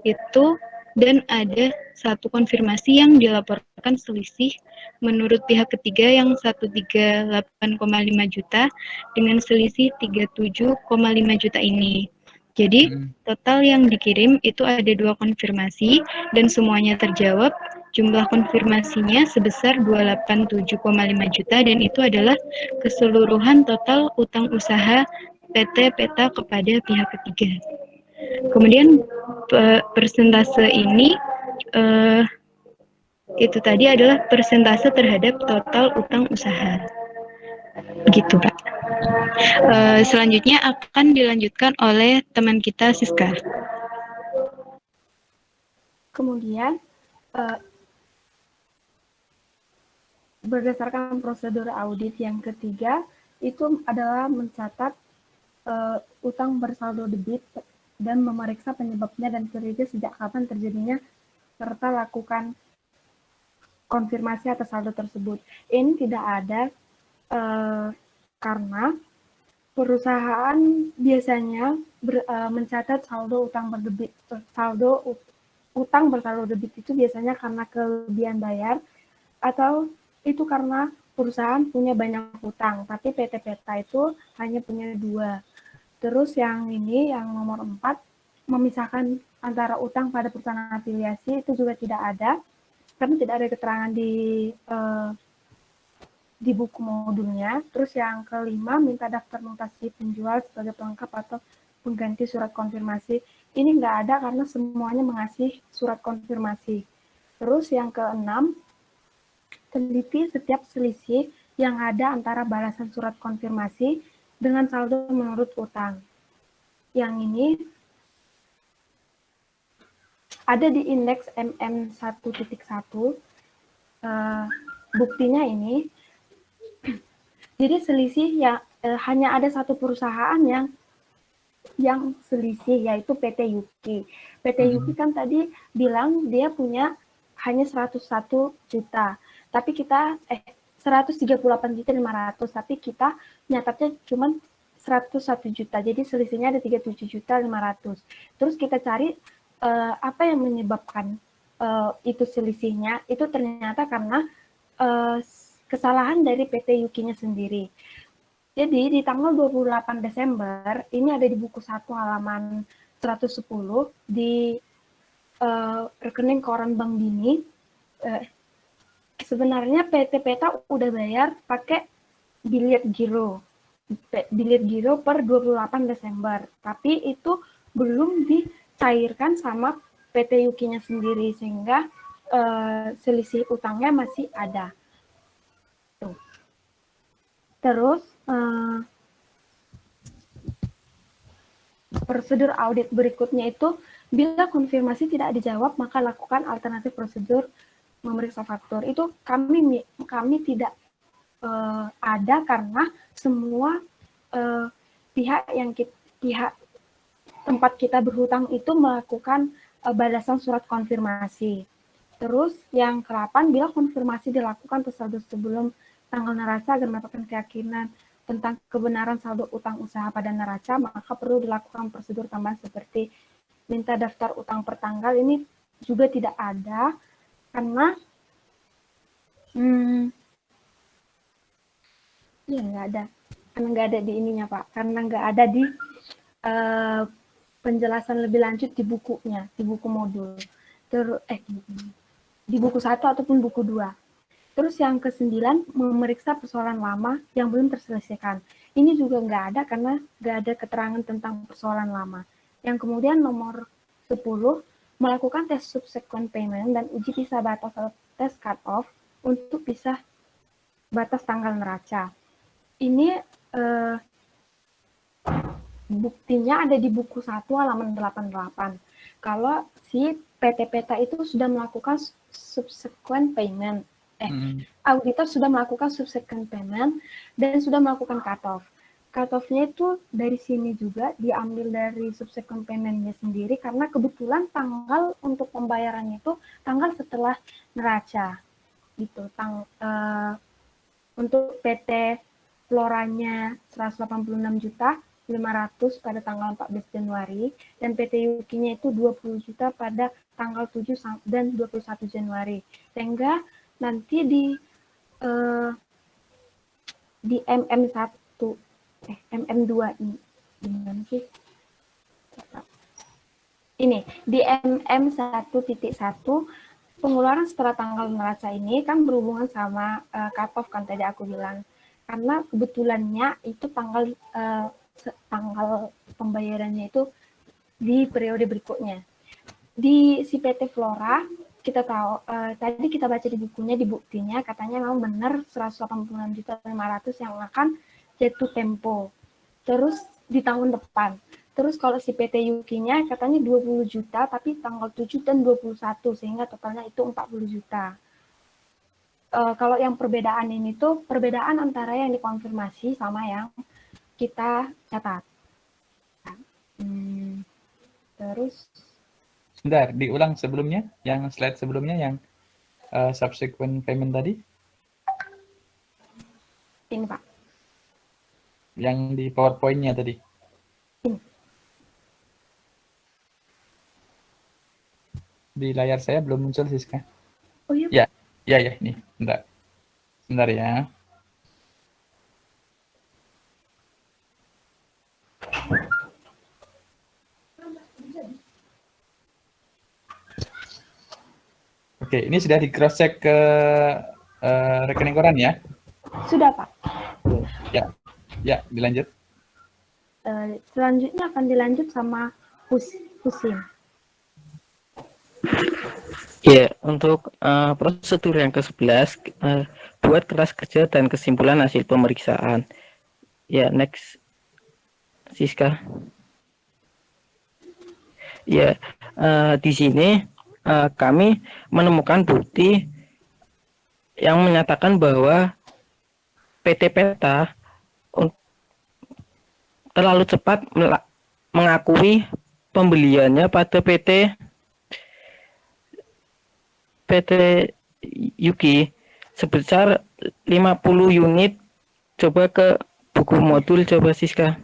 itu, dan ada satu konfirmasi yang dilaporkan selisih menurut pihak ketiga yang 138,5 juta dengan selisih 37,5 juta ini. Jadi total yang dikirim itu ada 2 konfirmasi dan semuanya terjawab. Jumlah konfirmasinya sebesar 287,5 juta dan itu adalah keseluruhan total utang usaha PT Peta kepada pihak ketiga. Kemudian persentase ini itu tadi adalah persentase terhadap total utang usaha. Begitu, Pak. Selanjutnya akan dilanjutkan oleh teman kita Siska. Kemudian berdasarkan prosedur audit yang ketiga itu adalah mencatat utang bersaldo debit dan memeriksa penyebabnya dan kredit sejak kapan terjadinya serta lakukan konfirmasi atas saldo tersebut. Ini tidak ada karena perusahaan biasanya mencatat saldo utang berdebit, utang bersaldo debit itu biasanya karena kelebihan bayar atau itu karena perusahaan punya banyak utang, tapi PT Peta itu hanya punya 2. Terus yang ini, yang nomor 4, memisahkan antara utang pada perusahaan afiliasi itu juga tidak ada, karena tidak ada keterangan di buku modulnya. Terus yang kelima, minta daftar mutasi penjual sebagai pelengkap atau pengganti surat konfirmasi. Ini nggak ada karena semuanya mengasih surat konfirmasi. Terus yang keenam, teliti setiap selisih yang ada antara balasan surat konfirmasi dengan saldo menurut utang. Yang ini ada di indeks MM1.1. Buktinya ini, jadi selisih yang hanya ada satu perusahaan yang selisih, yaitu PT Yuki. PT Yuki kan tadi bilang dia punya hanya 101 juta. Tapi kita 138.500.000, tapi kita nyatatnya cuma 101 juta. Jadi selisihnya ada 37.500.000. Terus kita cari apa yang menyebabkan itu selisihnya. Itu ternyata karena kesalahan dari PT Yuki-nya sendiri. Jadi di tanggal 28 Desember, ini ada di buku 1 halaman 110 di rekening koran Bank Bini. Sebenarnya PT Peta udah bayar pakai bilet giro per 28 Desember, tapi itu belum dicairkan sama PT Yuki-nya sendiri, sehingga selisih utangnya masih ada. Tuh. Terus prosedur audit berikutnya itu, bila konfirmasi tidak dijawab, maka lakukan alternatif prosedur memeriksa faktur. Itu kami tidak ada karena semua pihak tempat kita berhutang itu melakukan balasan surat konfirmasi. Terus yang ke-8, bila konfirmasi dilakukan tersaldo sebelum tanggal neraca agar mendapatkan keyakinan tentang kebenaran saldo utang usaha pada neraca, maka perlu dilakukan prosedur tambahan seperti minta daftar utang per tanggal. Ini juga tidak ada karena ya nggak ada, karena nggak ada di ininya Pak, karena nggak ada di penjelasan lebih lanjut di bukunya, di buku modul, di buku 1 ataupun buku 2. Terus yang ke-9, memeriksa persoalan lama yang belum terselesaikan. Ini juga nggak ada karena nggak ada keterangan tentang persoalan lama. Yang kemudian nomor 10, melakukan tes subsequent payment dan uji pisah batas atau tes cut off untuk pisah batas tanggal neraca. Ini buktinya ada di buku 1 halaman 88. Kalau si PT Peta itu sudah melakukan subsequent payment, auditor sudah melakukan subsequent payment dan sudah melakukan cut off. Cut-off-nya itu dari sini juga diambil dari subsequent payment-nya sendiri karena kebetulan tanggal untuk pembayarannya itu tanggal setelah neraca. gitu. Untuk PT Floranya 186.500.000 pada tanggal 14 Januari dan PT Yukinya itu 20 juta pada tanggal 7 dan 21 Januari. Sehingga nanti di MM2 ini gimana sih? Ini di MM1.1 pengeluaran setelah tanggal neraca ini kan berhubungan sama cut-off kan tadi aku bilang. Karena kebetulannya itu tanggal pembayarannya itu di periode berikutnya. Di si PT Flora kita tahu tadi kita baca di bukunya, di buktinya katanya memang benar 186.500.000 yang akan jatuh tempo. Terus di tahun depan. Terus kalau si PT Yukinya katanya 20 juta tapi tanggal 7 dan 21 sehingga totalnya itu 40 juta. Kalau yang perbedaan ini tuh perbedaan antara yang dikonfirmasi sama yang kita catat. Terus Sebentar, diulang sebelumnya, yang slide sebelumnya yang subsequent payment tadi, ini Pak. yang di PowerPoint-nya tadi. Ini. Di layar saya belum muncul, Siska. Oh iya. Ya, ini. Sebentar ya. Oke, ini sudah di cross check ke rekening koran ya? Sudah Pak. Ya, dilanjut. Selanjutnya akan dilanjut sama Husin. Ya, untuk prosedur yang ke-11, buat kelas kerja dan kesimpulan hasil pemeriksaan. Ya, next. Siska. Ya, di sini kami menemukan bukti yang menyatakan bahwa PT Peta terlalu cepat mengakui pembeliannya pada PT Yuki sebesar 50 unit. Coba ke buku modul, coba Siska.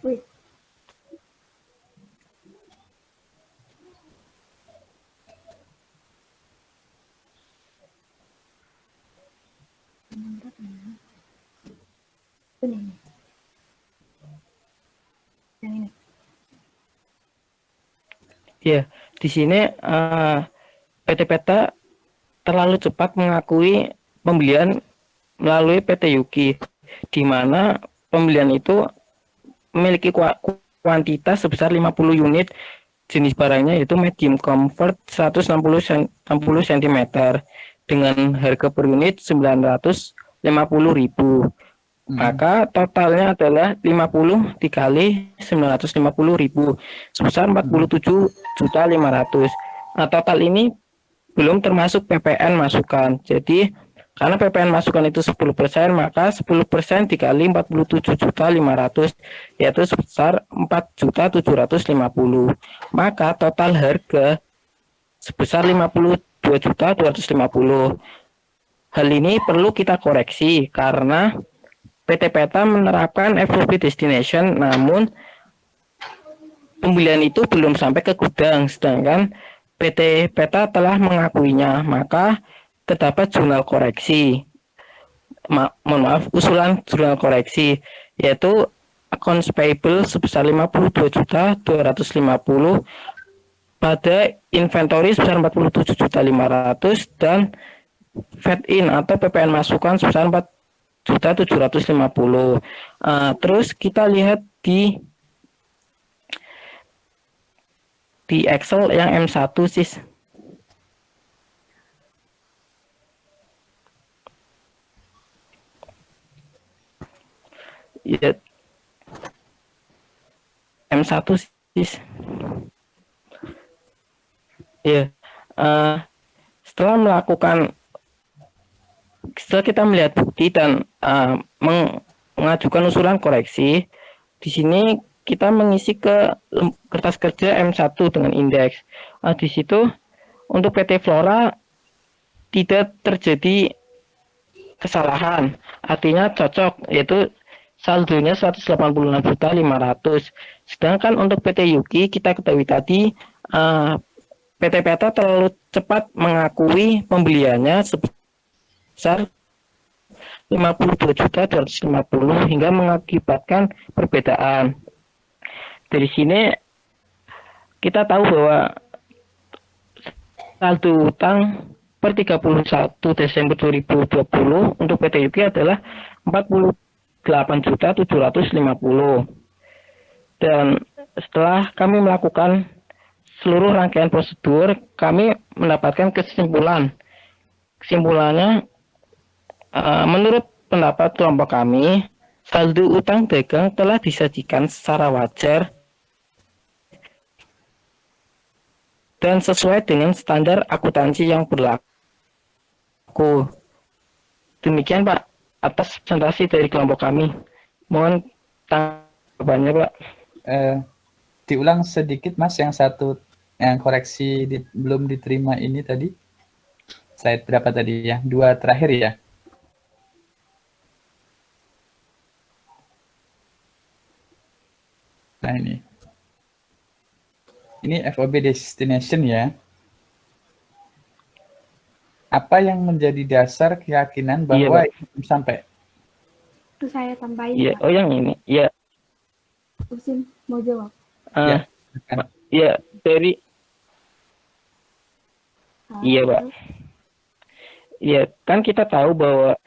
Wait. Ini. Yang ini. Ya, di sini PT Peta terlalu cepat mengakui pembelian melalui PT Yuki, di mana pembelian itu memiliki kuantitas sebesar 50 unit jenis barangnya yaitu medium comfort 160 cm dengan harga per unit 950.000. Maka totalnya adalah 50 dikali 950.000 sebesar 47.500.000. Nah, total ini belum termasuk PPN masukan. Jadi karena PPN masukan itu 10%, maka 10% dikali 47.500.000 yaitu sebesar 4.750.000. Maka total harga sebesar 52.250.000. Hal ini perlu kita koreksi karena PT Peta menerapkan FOB destination, namun pembelian itu belum sampai ke gudang, sedangkan PT Peta telah mengakuinya, maka terdapat jurnal koreksi. Usulan jurnal koreksi yaitu accounts payable sebesar 52.250 pada inventory sebesar 47.500 dan fed in atau PPN masukan sebesar 4.750.000. Terus kita lihat di Excel yang M1 sis. Ya, M1 sis. Ya, setelah kita melihat bukti dan mengajukan usulan koreksi, Di sini kita mengisi ke kertas kerja M1 dengan indeks. Di situ untuk PT Flora tidak terjadi kesalahan, artinya cocok, yaitu saldonya 186.500. Sedangkan untuk PT Yuki kita ketahui tadi PT Peta terlalu cepat mengakui pembeliannya sebesar 52.250 hingga mengakibatkan perbedaan. Dari sini kita tahu bahwa saldo utang per 31 Desember 2020 untuk PT Yuki adalah 48.750. Dan setelah kami melakukan seluruh rangkaian prosedur, kami mendapatkan kesimpulan. Kesimpulannya, menurut pendapat kelompok kami, saldo utang dagang telah disajikan secara wajar dan sesuai dengan standar akuntansi yang berlaku. Demikian Pak, atas presentasi dari kelompok kami. Mohon tanggapannya Pak. Diulang sedikit Mas, yang satu yang koreksi belum diterima ini tadi. Slide berapa tadi ya? 2 terakhir ya? Nah ini. Ini FOB destination ya. Apa yang menjadi dasar keyakinan bahwa ini belum sampai? Itu saya tambahin, Iya, Pak. oh yang ini. Iya. Usin mau jawab. Ya. Iya, dari iya, Pak. Terus, Iya, kan kita tahu bahwa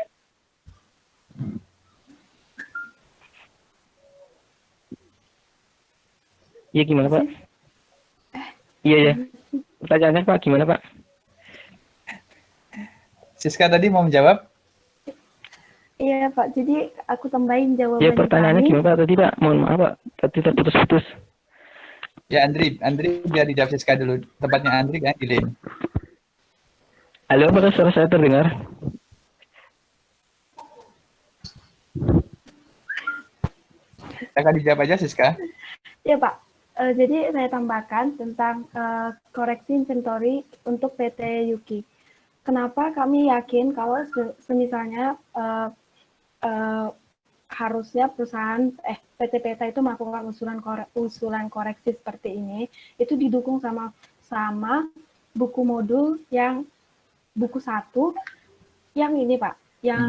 iya gimana Pak? Iya ya. Pertanyaannya Pak gimana Pak? Siska tadi mau menjawab? iya Pak, jadi aku tambahin jawaban Iya pertanyaannya kami. gimana Pak tadi Pak? Mohon maaf Pak, tadi terputus-putus. Ya Andri biar dijawab Siska dulu. Tempatnya Andri kan di lane. Halo, apakah suara saya terdengar? Silakan dijawab aja Siska. Ya Pak, jadi saya tambahkan tentang koreksi inventory untuk PT Yuki. Kenapa kami yakin kalau semisalnya harusnya perusahaan PT Peta itu melakukan usulan koreksi seperti ini, itu didukung sama buku modul yang buku 1 yang ini Pak, yang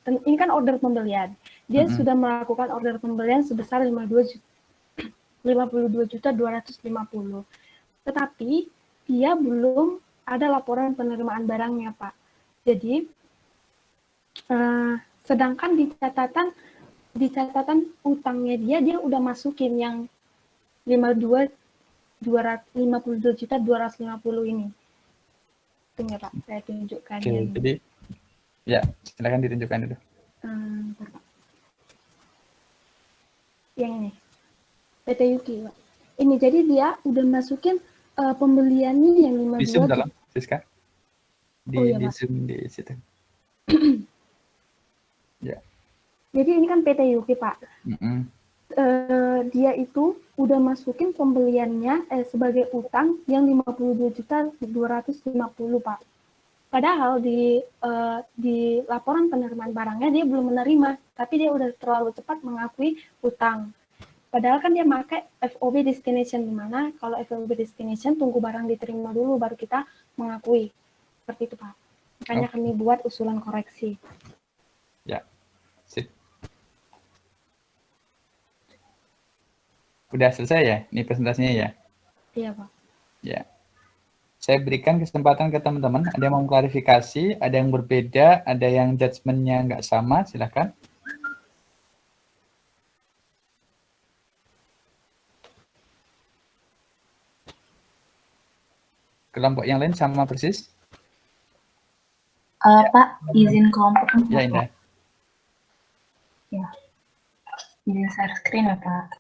ini kan order pembelian. Dia sudah melakukan order pembelian sebesar 52.250. Tetapi dia belum ada laporan penerimaan barangnya, Pak. Jadi sedangkan di catatan utangnya dia udah masukin yang 52.250 ini. Tunggu Pak, saya tunjukkan. Oke, jadi ya silakan ditunjukkan dulu. Yang ini PT Yuki Pak. Ini jadi dia udah masukin pembeliannya yang 52. Di zoom dalam Siska. Di zoom di situ. Ya. Jadi ini kan PT Yuki Pak. Dia itu udah masukin pembeliannya sebagai utang yang 52.250 Pak. Padahal di laporan penerimaan barangnya dia belum menerima, tapi dia udah terlalu cepat mengakui utang. Padahal kan dia pakai FOB destination, di mana kalau FOB destination tunggu barang diterima dulu baru kita mengakui. Seperti itu Pak. Makanya kami buat usulan koreksi. Ya. Sip. Udah selesai ya? Ini presentasinya ya? Iya Pak. Ya. Saya berikan kesempatan ke teman-teman. Ada yang mau klarifikasi, ada yang berbeda, ada yang judgement-nya nggak sama, silakan. Kelompok yang lain sama persis? Pak, izin kelompok. Ya, Indah. Ya. Izin share screen ya, Pak.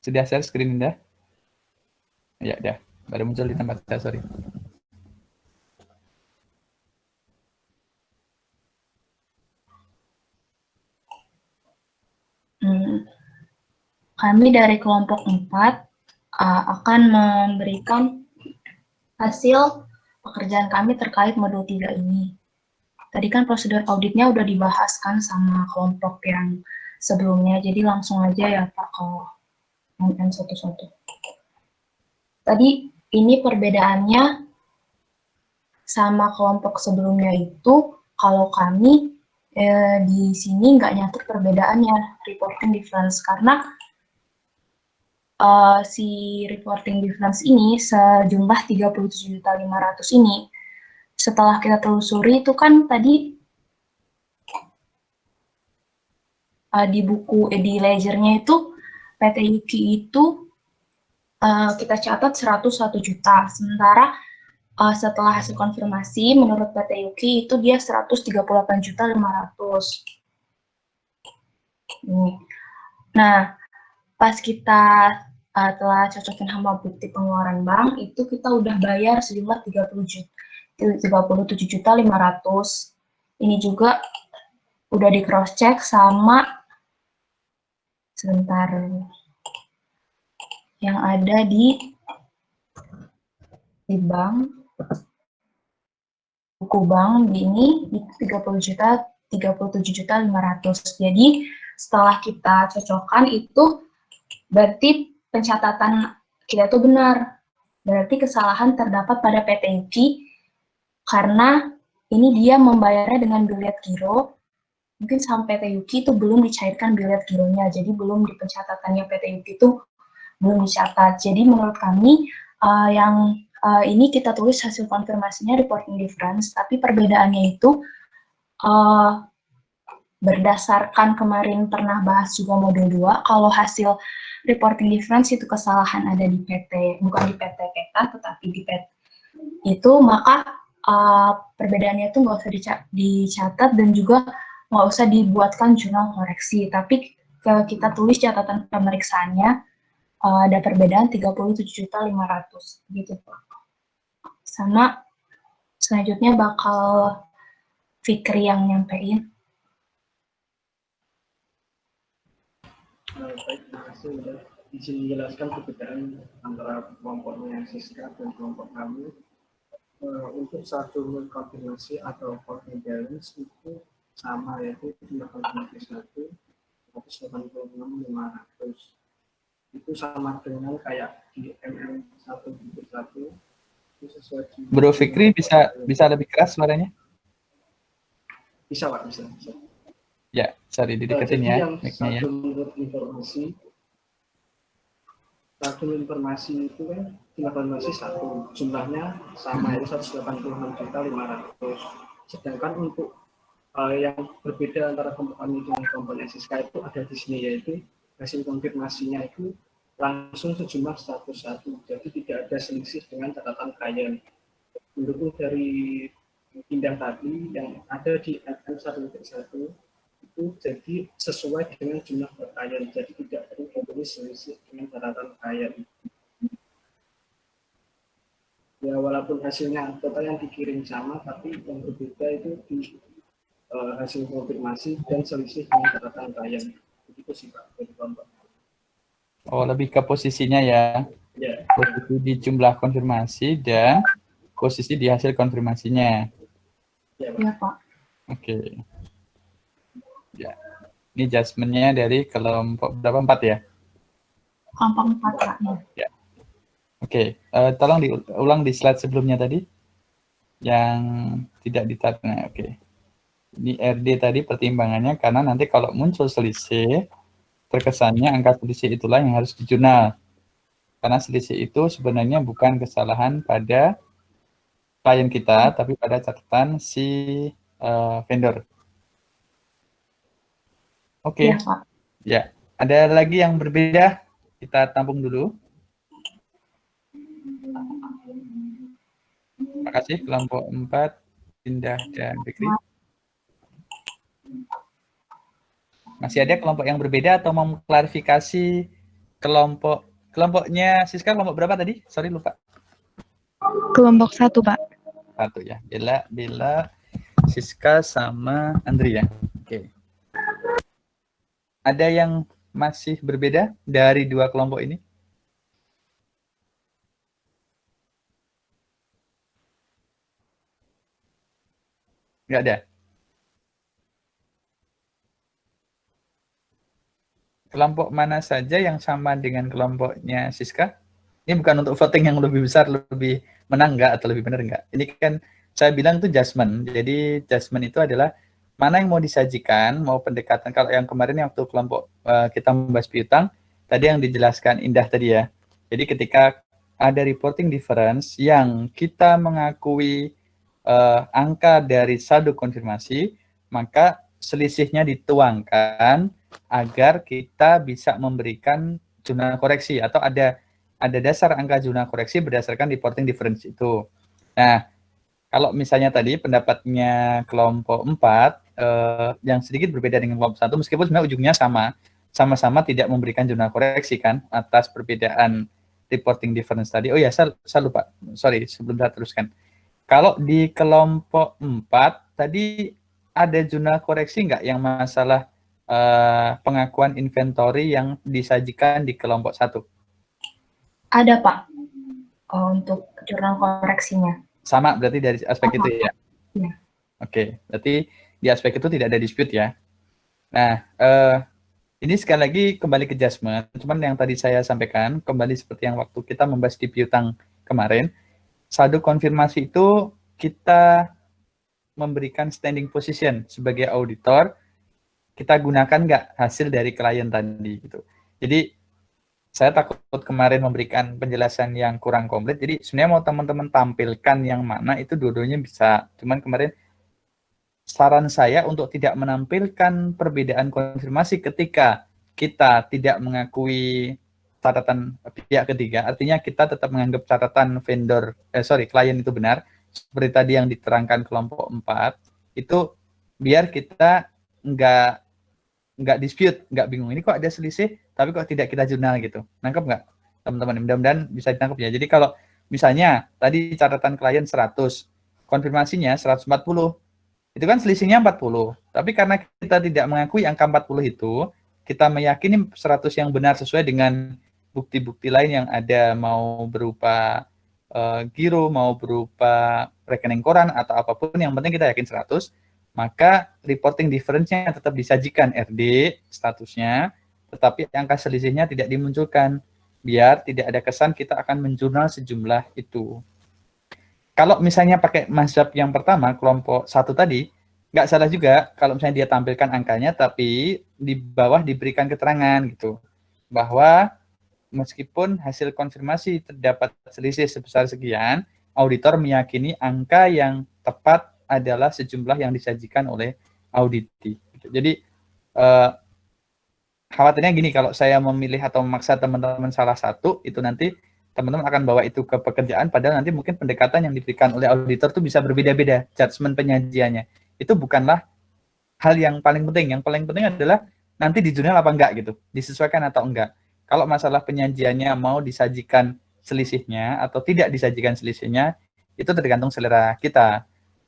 Sudah share screen Indah? Ya, udah. Baru muncul di tempat saya, sorry. Kami dari kelompok 4 akan memberikan hasil pekerjaan kami terkait modul 3 ini. Tadi kan prosedur auditnya udah dibahas kan sama kelompok yang sebelumnya, jadi langsung aja ya Pak ke MM11. Tadi ini perbedaannya sama kelompok sebelumnya itu, kalau kami di sini nggak nyatet perbedaannya, reporting difference, karena si reporting difference ini sejumlah 37.500 ini, setelah kita telusuri itu kan tadi di buku di ledgernya itu PT Yuki itu kita catat 101 juta, sementara setelah hasil konfirmasi menurut PT Yuki itu dia 138.500. Nah, pas kita telah cocokin sama bukti pengeluaran bank, itu kita udah bayar sejumlah 37.500. Ini juga udah di cross check sama sebentar yang ada di bank, buku bank ini di 37.500. Jadi setelah kita cocokkan itu berarti pencatatan kita itu benar. Berarti kesalahan terdapat pada PT Yuki karena ini dia membayarnya dengan bilet giro. Mungkin sampai PT Yuki itu belum dicairkan bilet gironya, jadi belum di pencatatannya PT Yuki itu belum dicatat. Jadi menurut kami ini kita tulis hasil konfirmasinya reporting difference, tapi perbedaannya itu berdasarkan kemarin pernah bahas juga modul 2, kalau hasil reporting difference itu kesalahan ada di PT, bukan di PT kita, tetapi di PT itu, maka perbedaannya itu nggak usah dicatat dan juga nggak usah dibuatkan jurnal koreksi, tapi kita tulis catatan pemeriksaannya ada perbedaan 37.500 gitu Pak. Sama selanjutnya bakal Fikri yang nyampein. Baik, terima kasih sudah izin menjelaskan perbedaan antara kelompoknya Siska dan kelompok kami. Untuk satu konfirmasi atau coding balance itu sama, yaitu jumlah konfirmasi 186.500. Itu sama dengan kayak di MM1.1 itu sesuai. Bro Fikri bisa lebih keras suaranya? Bisa Pak, bisa. Ya, sorry dideketin ya mic-nya ya. Satu informasi itu kan informasi satu, jumlahnya sama itu 186.500. Sedangkan untuk yang berbeda antara kelompok kami dengan kelompok SSK itu ada di sini, yaitu hasil konfirmasinya itu langsung sejumlah 101. Jadi tidak ada selisih dengan catatan klien. Mendukung dari Indah tadi yang ada di MM1.1 itu jadi sesuai dengan jumlah klien, jadi tidak perlu ditulis selisih dengan catatan klien. Ya walaupun hasilnya total yang dikirim sama, tapi yang berbeda itu di hasil konfirmasi dan selisih dengan catatan klien. Begitu sih Pak dari kelompok. Oh, lebih ke posisinya ya. Ya. Posisi di jumlah konfirmasi dan posisi di hasil konfirmasinya. Ya Pak. Oke. Ya. Ini adjustment-nya dari kelompok berapa? 4 ya? Kelompok 4 Pak. Ya. Oke, tolong diulang di slide sebelumnya tadi. Yang tidak ditatnya. Oke. Ini RD tadi pertimbangannya karena nanti kalau muncul selisih, terkesannya angka selisih itulah yang harus dijurnal. Karena selisih itu sebenarnya bukan kesalahan pada klien kita, tapi pada catatan si vendor. Oke. Ya, Pak. Ya, ada lagi yang berbeda? Kita tampung dulu. Terima kasih kelompok 4, Indah dan Fikri. Masih ada kelompok yang berbeda atau mau klarifikasi kelompoknya Siska kelompok berapa tadi? Sorry lupa. Kelompok 1, Pak. 1 ya. Bella, Siska sama Andri ya. Oke. Ada yang masih berbeda dari dua kelompok ini? Nggak ada. Kelompok mana saja yang sama dengan kelompoknya Siska? Ini bukan untuk voting yang lebih besar, lebih menang nggak atau lebih benar nggak. Ini kan saya bilang itu judgement. Jadi judgement itu adalah mana yang mau disajikan, mau pendekatan. Kalau yang kemarin yang waktu kelompok kita membahas piutang, tadi yang dijelaskan Indah tadi ya. Jadi ketika ada reporting difference yang kita mengakui angka dari saldo konfirmasi, maka selisihnya dituangkan agar kita bisa memberikan jumlah koreksi atau ada dasar angka jumlah koreksi berdasarkan reporting difference itu. Nah, kalau misalnya tadi pendapatnya kelompok 4 yang sedikit berbeda dengan kelompok 1, meskipun sebenarnya ujungnya sama-sama tidak memberikan jumlah koreksi kan atas perbedaan reporting difference tadi. Oh ya, saya lupa. Sorry, sebelum saya teruskan. Kalau di kelompok 4 tadi ada jumlah koreksi nggak yang masalah pengakuan inventory yang disajikan di kelompok 1? Ada, Pak. Untuk jurnal koreksinya. Sama berarti dari aspek itu ya? Iya. Oke, berarti di aspek itu tidak ada dispute ya. Nah, ini sekali lagi kembali ke judgment. Cuman yang tadi saya sampaikan, kembali seperti yang waktu kita membahas di piutang kemarin, saldo konfirmasi itu kita memberikan standing position sebagai auditor, kita gunakan nggak hasil dari klien tadi gitu. Jadi saya takut kemarin memberikan penjelasan yang kurang komplit. Jadi sebenarnya mau teman-teman tampilkan yang mana itu dua-duanya bisa. Cuman kemarin saran saya untuk tidak menampilkan perbedaan konfirmasi ketika kita tidak mengakui catatan pihak ketiga. Artinya kita tetap menganggap catatan klien itu benar. Seperti tadi yang diterangkan kelompok 4, itu biar kita nggak dispute, nggak bingung. Ini kok ada selisih, tapi kok tidak kita jurnal gitu. Nangkep nggak, teman-teman? Mudah-mudahan bisa ditangkap ya. Jadi kalau misalnya tadi catatan klien 100, konfirmasinya 140, itu kan selisihnya 40. Tapi karena kita tidak mengakui angka 40 itu, kita meyakini 100 yang benar sesuai dengan bukti-bukti lain yang ada, mau berupa giro, mau berupa rekening koran, atau apapun, yang penting kita yakin 100, maka reporting difference-nya tetap disajikan RD statusnya, tetapi angka selisihnya tidak dimunculkan, biar tidak ada kesan kita akan menjurnal sejumlah itu. Kalau misalnya pakai mazhab yang pertama, kelompok 1 tadi, nggak salah juga kalau misalnya dia tampilkan angkanya, tapi di bawah diberikan keterangan gitu, bahwa meskipun hasil konfirmasi terdapat selisih sebesar sekian, auditor meyakini angka yang tepat adalah sejumlah yang disajikan oleh auditi. Jadi khawatirnya gini, kalau saya memilih atau memaksa teman-teman salah satu, itu nanti teman-teman akan bawa itu ke pekerjaan, padahal nanti mungkin pendekatan yang diberikan oleh auditor itu bisa berbeda-beda, judgement penyajiannya. Itu bukanlah hal yang paling penting. Yang paling penting adalah nanti di jurnal apa enggak gitu, disesuaikan atau enggak. Kalau masalah penyajiannya mau disajikan selisihnya atau tidak disajikan selisihnya, itu tergantung selera kita.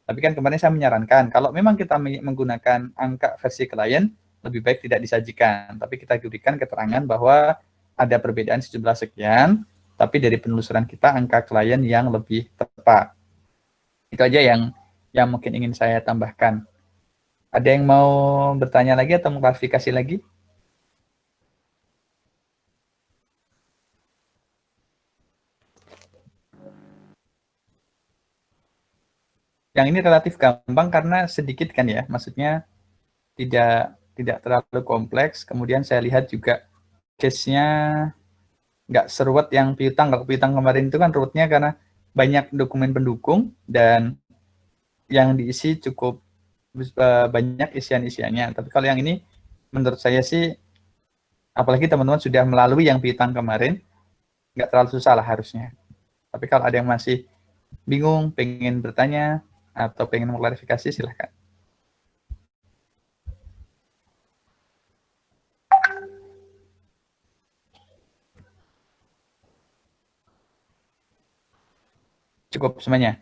Tapi kan kemarin saya menyarankan, kalau memang kita menggunakan angka versi klien, lebih baik tidak disajikan. Tapi kita berikan keterangan bahwa ada perbedaan sejumlah sekian, tapi dari penelusuran kita angka klien yang lebih tepat. Itu aja yang mungkin ingin saya tambahkan. Ada yang mau bertanya lagi atau mengklarifikasi lagi? Yang ini relatif gampang karena sedikit kan ya, maksudnya tidak terlalu kompleks. Kemudian saya lihat juga case-nya nggak seruat yang piutang. Kalau piutang kemarin itu kan ruwetnya karena banyak dokumen pendukung dan yang diisi cukup banyak isian-isiannya. Tapi kalau yang ini menurut saya sih, apalagi teman-teman sudah melalui yang piutang kemarin, nggak terlalu susah lah harusnya. Tapi kalau ada yang masih bingung, pengen bertanya, atau pengen mengklarifikasi, silahkan. Cukup semuanya?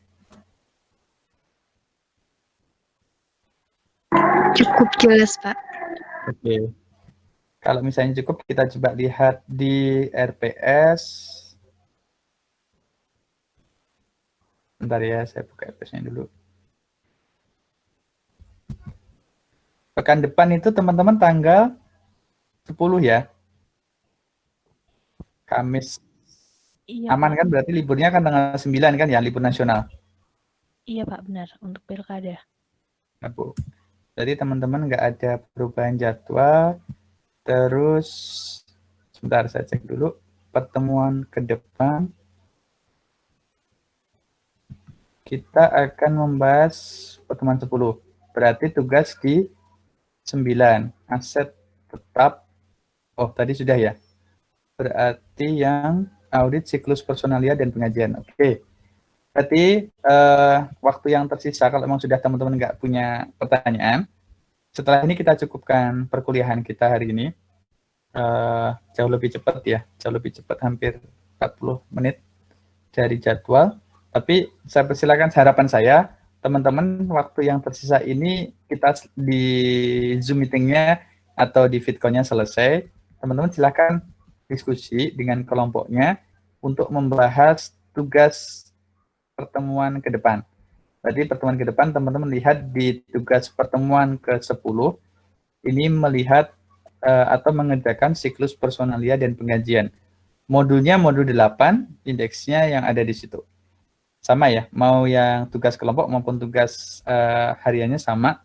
Cukup jelas, Pak. Oke. Kalau misalnya cukup, kita coba lihat di RPS. Bentar ya, saya buka RPS-nya dulu. Pekan depan itu teman-teman tanggal 10 ya. Kamis. Iya, Aman Pak. kan? Berarti liburnya kan tanggal 9 kan ya, libur nasional. Iya, Pak, benar. Untuk pilkada. Nah, Bu. Jadi teman-teman nggak ada perubahan jadwal. Terus, sebentar saya cek dulu. Pertemuan ke depan. Kita akan membahas pertemuan 10. Berarti tugas di 9. Aset tetap. Oh, tadi sudah ya. Berarti yang audit siklus personalia dan pengajian. Oke. Berarti waktu yang tersisa kalau memang sudah teman-teman nggak punya pertanyaan, setelah ini kita cukupkan perkuliahan kita hari ini. Jauh lebih cepat ya, jauh lebih cepat, hampir 40 menit dari jadwal. Tapi saya persilakan, harapan saya, teman-teman waktu yang tersisa ini kita di Zoom meeting-nya atau di VidCon-nya selesai, teman-teman silakan diskusi dengan kelompoknya untuk membahas tugas pertemuan ke depan. Berarti pertemuan ke depan teman-teman lihat di tugas pertemuan ke-10, ini melihat atau mengerjakan siklus personalia dan pengajian. Modulnya modul 8, indeksnya yang ada di situ. Sama ya, mau yang tugas kelompok maupun tugas hariannya sama.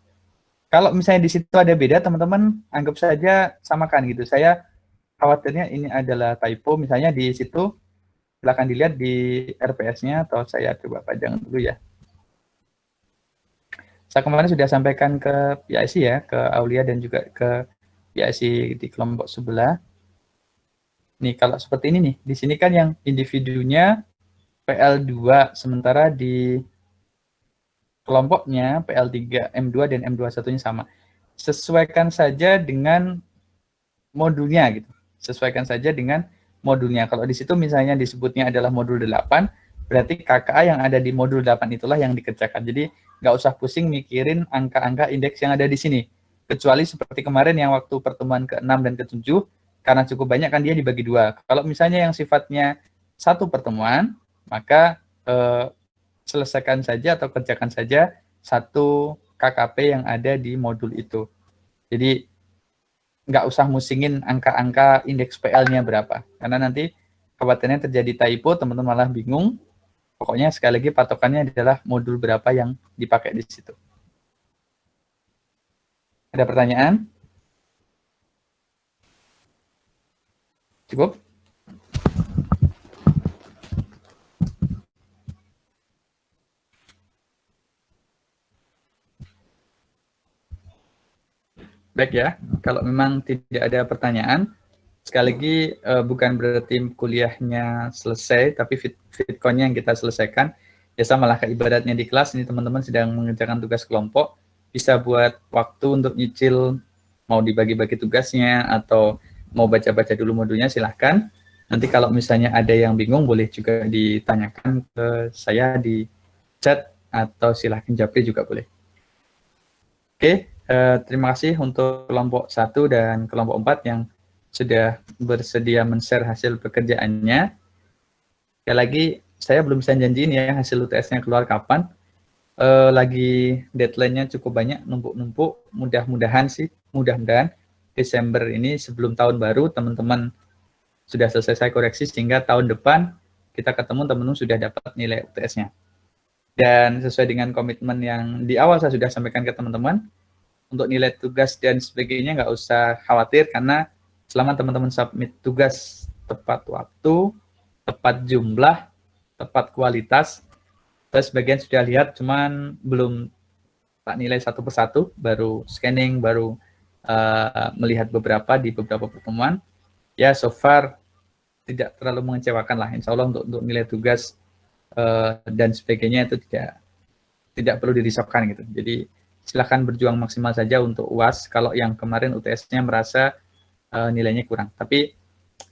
Kalau misalnya di situ ada beda, teman-teman anggap saja samakan gitu. Saya khawatirnya ini adalah typo, misalnya di situ silakan dilihat di RPS-nya atau saya coba pajang dulu ya. Saya kemarin sudah sampaikan ke PIC ya, ke Aulia dan juga ke PIC di kelompok sebelah. Nih kalau seperti ini nih, di sini kan yang individunya PL2, sementara di kelompoknya PL3, M2 dan M21-nya sama. Sesuaikan saja dengan modulnya gitu. Sesuaikan saja dengan modulnya. Kalau di situ misalnya disebutnya adalah modul 8, berarti KKA yang ada di modul 8 itulah yang dikerjakan. Jadi nggak usah pusing mikirin angka-angka indeks yang ada di sini. Kecuali seperti kemarin yang waktu pertemuan ke-6 dan ke-7, karena cukup banyak kan dia dibagi 2. Kalau misalnya yang sifatnya satu pertemuan, maka selesaikan saja atau kerjakan saja satu KKP yang ada di modul itu. Jadi nggak usah musingin angka-angka indeks PL-nya berapa. Karena nanti khawatirnya terjadi typo, teman-teman malah bingung. Pokoknya sekali lagi patokannya adalah modul berapa yang dipakai di situ. Ada pertanyaan? Cukup? Baik ya, kalau memang tidak ada pertanyaan, sekali lagi bukan berarti kuliahnya selesai, tapi VidCon-nya yang kita selesaikan. Ya sama lah kayak ibaratnya di kelas, ini teman-teman sedang mengerjakan tugas kelompok, bisa buat waktu untuk nyicil, mau dibagi-bagi tugasnya, atau mau baca-baca dulu modulnya, silahkan. Nanti kalau misalnya ada yang bingung, boleh juga ditanyakan ke saya di chat, atau silahkan japri juga boleh. Oke. Terima kasih untuk kelompok 1 dan kelompok 4 yang sudah bersedia men-share hasil pekerjaannya. Sekali lagi, saya belum bisa janjiin ya hasil UTS-nya keluar kapan. Lagi deadline-nya cukup banyak, numpuk-numpuk. Mudah-mudahan Desember ini sebelum tahun baru, teman-teman sudah selesai saya koreksi, sehingga tahun depan kita ketemu, teman-teman sudah dapat nilai UTS-nya. Dan sesuai dengan komitmen yang di awal saya sudah sampaikan ke teman-teman, untuk nilai tugas dan sebagainya nggak usah khawatir, karena selama teman-teman submit tugas tepat waktu, tepat jumlah, tepat kualitas, saya sebagian sudah lihat, cuman belum tak nilai satu persatu, baru scanning, baru melihat beberapa di beberapa pertemuan. Ya, so far tidak terlalu mengecewakan lah, insya Allah untuk nilai tugas dan sebagainya itu tidak perlu dirisaukan gitu. Jadi silahkan berjuang maksimal saja untuk UAS kalau yang kemarin UTS-nya merasa nilainya kurang. Tapi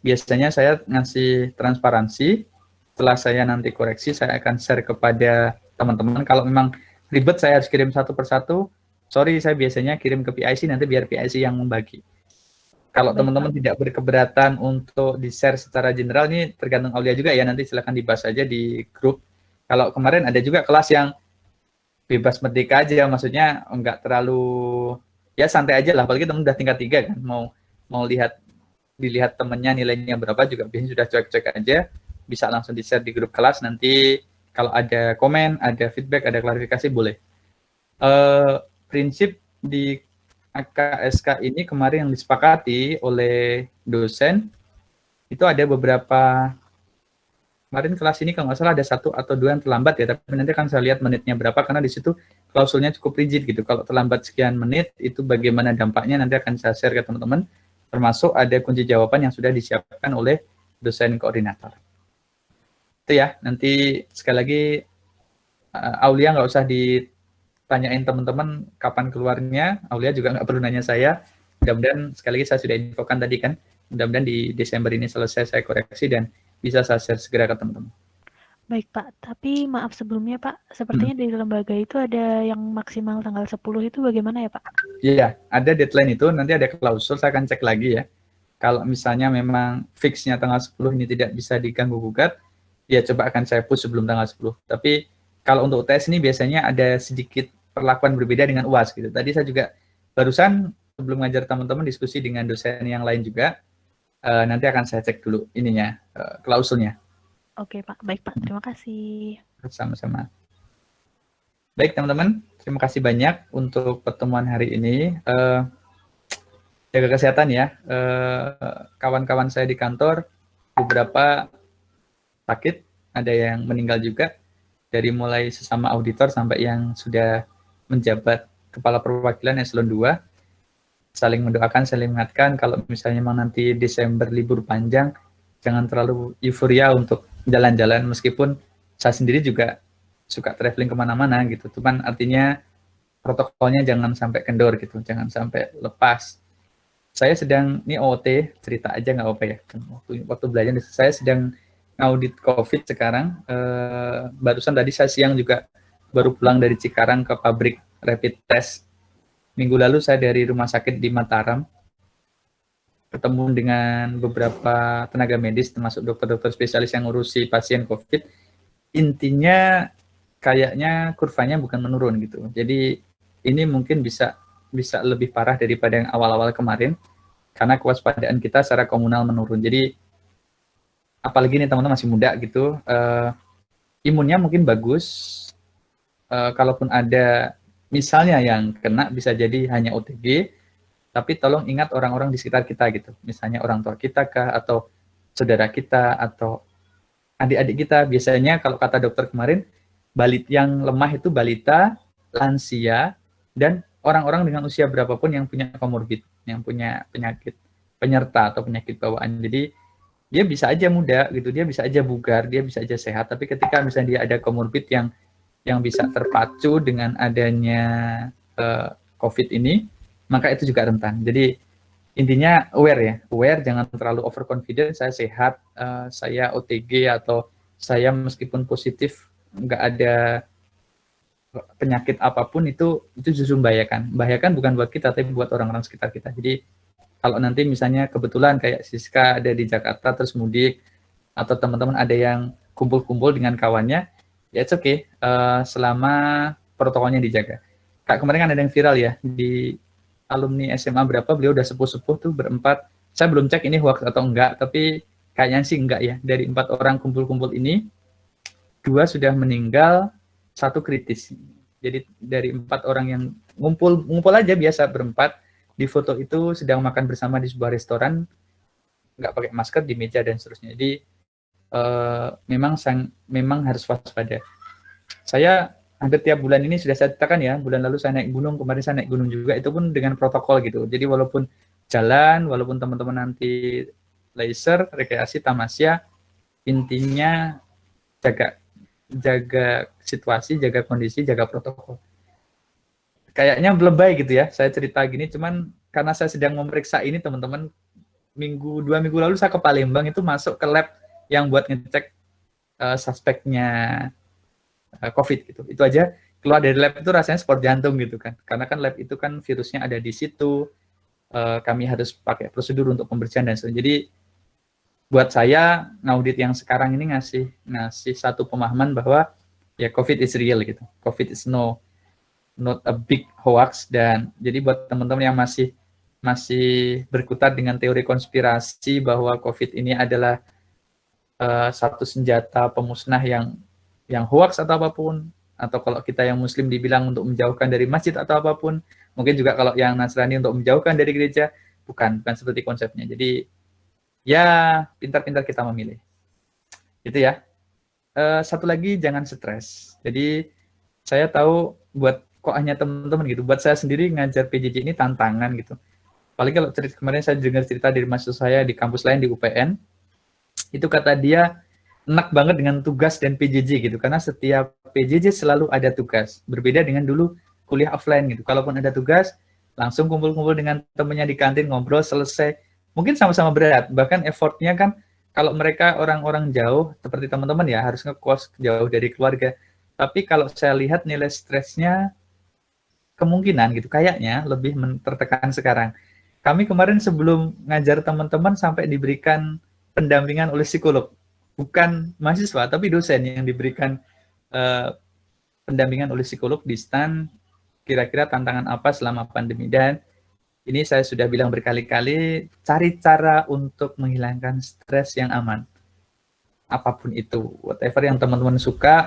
biasanya saya ngasih transparansi, setelah saya nanti koreksi, saya akan share kepada teman-teman. Kalau memang ribet saya harus kirim satu persatu, sorry, saya biasanya kirim ke PIC, nanti biar PIC yang membagi. Kalau teman-teman tidak berkeberatan untuk di-share secara general, ini tergantung Aulia juga ya, nanti silakan dibahas aja di grup. Kalau kemarin ada juga kelas yang bebas merdeka aja, maksudnya enggak terlalu, ya santai aja lah, apalagi teman udah tingkat 3 kan, mau dilihat temennya nilainya berapa juga biasanya sudah cuek-cuek aja, bisa langsung di-share di grup kelas, nanti kalau ada komen, ada feedback, ada klarifikasi boleh. Prinsip di AKSK ini kemarin yang disepakati oleh dosen, itu ada beberapa, kemarin kelas ini kalau nggak salah ada 1 atau 2 yang terlambat ya, tapi nanti akan saya lihat menitnya berapa, karena di situ klausulnya cukup rigid gitu, kalau terlambat sekian menit, itu bagaimana dampaknya, nanti akan saya share ke teman-teman, termasuk ada kunci jawaban yang sudah disiapkan oleh dosen koordinator. Itu ya, nanti sekali lagi Aulia nggak usah ditanyain teman-teman kapan keluarnya, Aulia juga nggak perlu nanya saya, mudah-mudahan sekali lagi saya sudah infokan tadi kan, mudah-mudahan di Desember ini selesai saya koreksi dan bisa saya share segera ke teman-teman. Baik Pak, tapi maaf sebelumnya Pak, sepertinya dari lembaga itu ada yang maksimal tanggal 10 itu bagaimana ya Pak? Iya, ada deadline itu, nanti ada klausul, saya akan cek lagi ya. Kalau misalnya memang fixnya tanggal 10 ini tidak bisa diganggu-gugat, ya coba akan saya push sebelum tanggal 10. Tapi kalau untuk UTS ini biasanya ada sedikit perlakuan berbeda dengan UAS gitu. Tadi saya juga barusan sebelum ngajar teman-teman diskusi dengan dosen yang lain juga, nanti akan saya cek dulu ininya, klausulnya. Oke Pak, baik Pak, terima kasih. Sama-sama. Baik teman-teman, terima kasih banyak untuk pertemuan hari ini. Jaga kesehatan ya. Kawan-kawan saya di kantor, beberapa sakit, ada yang meninggal juga, dari mulai sesama auditor sampai yang sudah menjabat kepala perwakilan eselon 2. Saling mendoakan, saling mengingatkan, kalau misalnya memang nanti Desember libur panjang, jangan terlalu euforia untuk jalan-jalan, meskipun saya sendiri juga suka traveling kemana-mana gitu, cuman artinya protokolnya jangan sampai kendor gitu, jangan sampai lepas. Saya sedang, ini OOT, cerita aja nggak apa ya, waktu belajar, saya sedang audit COVID sekarang, barusan tadi saya siang juga baru pulang dari Cikarang ke pabrik rapid test. Minggu lalu saya dari rumah sakit di Mataram, ketemu dengan beberapa tenaga medis, termasuk dokter-dokter spesialis yang ngurusi pasien COVID. Intinya kayaknya kurvanya bukan menurun gitu. Jadi ini mungkin bisa lebih parah daripada yang awal-awal kemarin, karena kewaspadaan kita secara komunal menurun. Jadi apalagi nih teman-teman masih muda gitu, imunnya mungkin bagus. Kalaupun ada misalnya yang kena, bisa jadi hanya OTG, tapi tolong ingat orang-orang di sekitar kita gitu, misalnya orang tua kita kah, atau saudara kita, atau adik-adik kita. Biasanya kalau kata dokter kemarin, yang lemah itu balita, lansia, dan orang-orang dengan usia berapapun yang punya komorbid, yang punya penyakit penyerta atau penyakit bawaan. Jadi dia bisa aja muda gitu, dia bisa aja bugar, dia bisa aja sehat, tapi ketika misalnya dia ada komorbid yang bisa terpacu dengan adanya COVID ini, maka itu juga rentan. Jadi intinya aware, jangan terlalu overconfident, saya sehat, saya OTG, atau saya meskipun positif nggak ada penyakit apapun, itu justru membahayakan bukan buat kita tapi buat orang-orang sekitar kita. Jadi kalau nanti misalnya kebetulan kayak Siska ada di Jakarta terus mudik, atau teman-teman ada yang kumpul-kumpul dengan kawannya, ya it's okay, selama protokolnya dijaga. Kak, kemarin kan ada yang viral ya, di alumni SMA berapa, beliau udah sepuh-sepuh tuh berempat. Saya belum cek ini hoax atau enggak, tapi kayaknya sih enggak ya. Dari 4 orang kumpul-kumpul ini, 2 sudah meninggal, 1 kritis. Jadi dari 4 orang yang ngumpul aja biasa berempat, di foto itu sedang makan bersama di sebuah restoran, nggak pakai masker di meja dan seterusnya. Jadi memang harus waspada. Saya hampir tiap bulan ini sudah saya ceritakan ya, bulan lalu saya naik gunung, kemarin saya naik gunung juga, itu pun dengan protokol gitu. Jadi walaupun jalan, walaupun teman-teman nanti laser, rekreasi, tamasya, intinya jaga situasi, jaga kondisi, jaga protokol. Kayaknya lebay gitu ya, saya cerita gini, cuman karena saya sedang memeriksa ini teman-teman, 2 minggu lalu saya ke Palembang, itu masuk ke lab yang buat ngecek suspeknya COVID gitu. Itu aja keluar dari lab itu rasanya sport jantung gitu kan. Karena kan lab itu kan virusnya ada di situ. Kami harus pakai prosedur untuk pembersihan dan sebagainya. Jadi buat saya ngaudit yang sekarang ini ngasih satu pemahaman bahwa ya COVID is real gitu. COVID is not a big hoax. Dan jadi buat teman-teman yang masih berkutat dengan teori konspirasi bahwa COVID ini adalah satu senjata pemusnah yang hoax atau apapun, atau kalau kita yang muslim dibilang untuk menjauhkan dari masjid atau apapun, mungkin juga kalau yang Nasrani untuk menjauhkan dari gereja, bukan seperti konsepnya. Jadi ya pintar-pintar kita memilih. Gitu ya. Satu lagi, jangan stres. Jadi saya tahu buat kok hanya teman-teman gitu, buat saya sendiri ngajar PJJ ini tantangan gitu. Apalagi kalau kemarin saya dengar cerita dari mahasiswa saya di kampus lain di UPN, itu kata dia enak banget dengan tugas dan PJJ gitu, karena setiap PJJ selalu ada tugas, berbeda dengan dulu kuliah offline gitu. Kalaupun ada tugas, langsung kumpul-kumpul dengan temennya di kantin, ngobrol, selesai. Mungkin sama-sama berat, bahkan effortnya kan kalau mereka orang-orang jauh, seperti teman-teman ya, harus ngekos jauh dari keluarga. Tapi kalau saya lihat nilai stresnya kemungkinan gitu, kayaknya lebih tertekan sekarang. Kami kemarin sebelum ngajar teman-teman sampai diberikan pendampingan oleh psikolog. Bukan mahasiswa, tapi dosen yang diberikan pendampingan oleh psikolog di STAN, kira-kira tantangan apa selama pandemi. Dan ini saya sudah bilang berkali-kali, cari cara untuk menghilangkan stres yang aman. Apapun itu, whatever yang teman-teman suka,